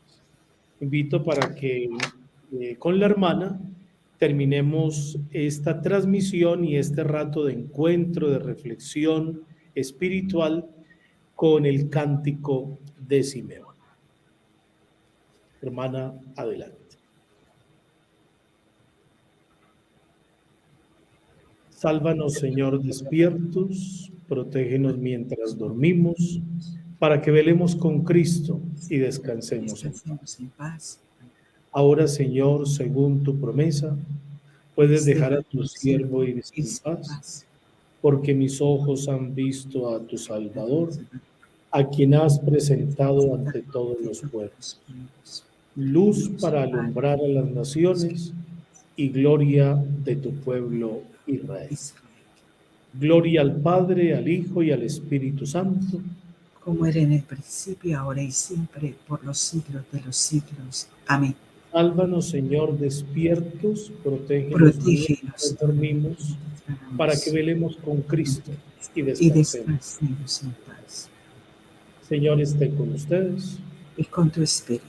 Speaker 1: Invito para que con la hermana terminemos esta transmisión y este rato de encuentro, de reflexión espiritual con el cántico de Simeón. Hermana, adelante. Sálvanos, Señor, despiertos, protégenos mientras dormimos, para que velemos con Cristo y descansemos en paz.
Speaker 2: Descansemos en paz.
Speaker 1: Ahora, Señor, según tu promesa, puedes dejar a tu siervo irse en paz, porque mis ojos han visto a tu Salvador, a quien has presentado ante todos los pueblos, luz para alumbrar a las naciones y gloria de tu pueblo Israel. Gloria al Padre, al Hijo y al Espíritu Santo,
Speaker 2: como era en el principio, ahora y siempre, por los siglos de los siglos. Amén.
Speaker 1: Sálvanos, Señor, despiertos, protégenos mientras dormimos, para que velemos con Cristo y descansemos
Speaker 2: en paz.
Speaker 1: Señor, esté con ustedes.
Speaker 2: Y con tu espíritu.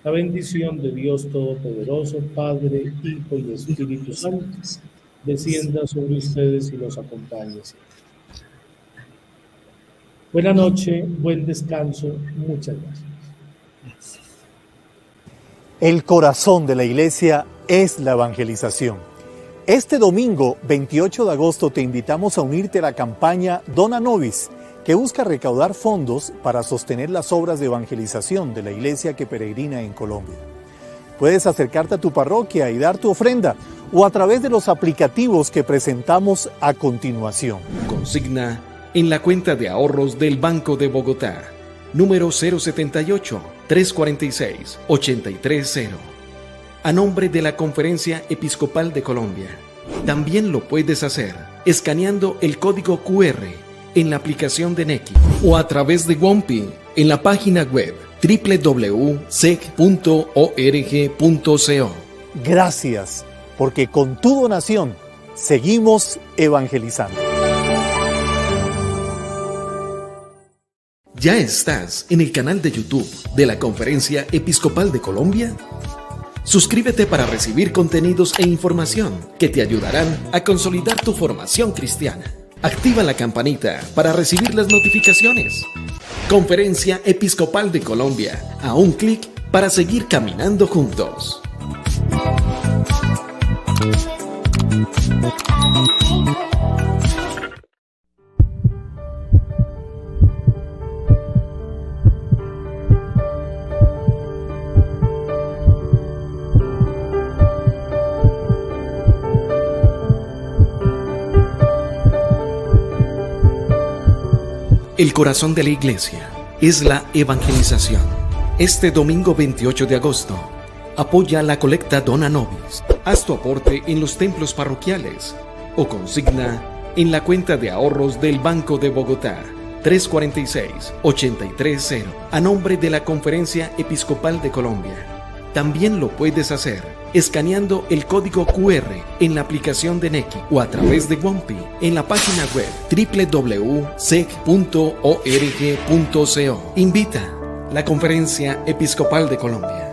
Speaker 1: La bendición de Dios Todopoderoso, Padre, Hijo y Espíritu Santo, descienda sobre ustedes y los acompañe siempre. Buena noche, buen descanso, muchas gracias.
Speaker 3: El corazón de la Iglesia es la evangelización. Este domingo, 28 de agosto, te invitamos a unirte a la campaña Dona Nobis, que busca recaudar fondos para sostener las obras de evangelización de la Iglesia que peregrina en Colombia. Puedes acercarte a tu parroquia y dar tu ofrenda, o a través de los aplicativos que presentamos a continuación.
Speaker 4: Consigna en la cuenta de ahorros del Banco de Bogotá, número 078-346-830, a nombre de la Conferencia Episcopal de Colombia. También lo puedes hacer escaneando el código QR en la aplicación de Nequi o a través de Wompi en la página web www.sec.org.co.
Speaker 3: Gracias, porque con tu donación seguimos evangelizando.
Speaker 4: ¿Ya estás en el canal de YouTube de la Conferencia Episcopal de Colombia? Suscríbete para recibir contenidos e información que te ayudarán a consolidar tu formación cristiana. Activa la campanita para recibir las notificaciones. Conferencia Episcopal de Colombia, a un clic para seguir caminando juntos. El corazón de la Iglesia es la evangelización. Este domingo 28 de agosto, apoya la colecta Dona Nobis. Haz tu aporte en los templos parroquiales o consigna en la cuenta de ahorros del Banco de Bogotá, 346-830, a nombre de la Conferencia Episcopal de Colombia. También lo puedes hacer escaneando el código QR en la aplicación de Nequi o a través de Wompi en la página web www.sec.org.co. Invita la Conferencia Episcopal de Colombia.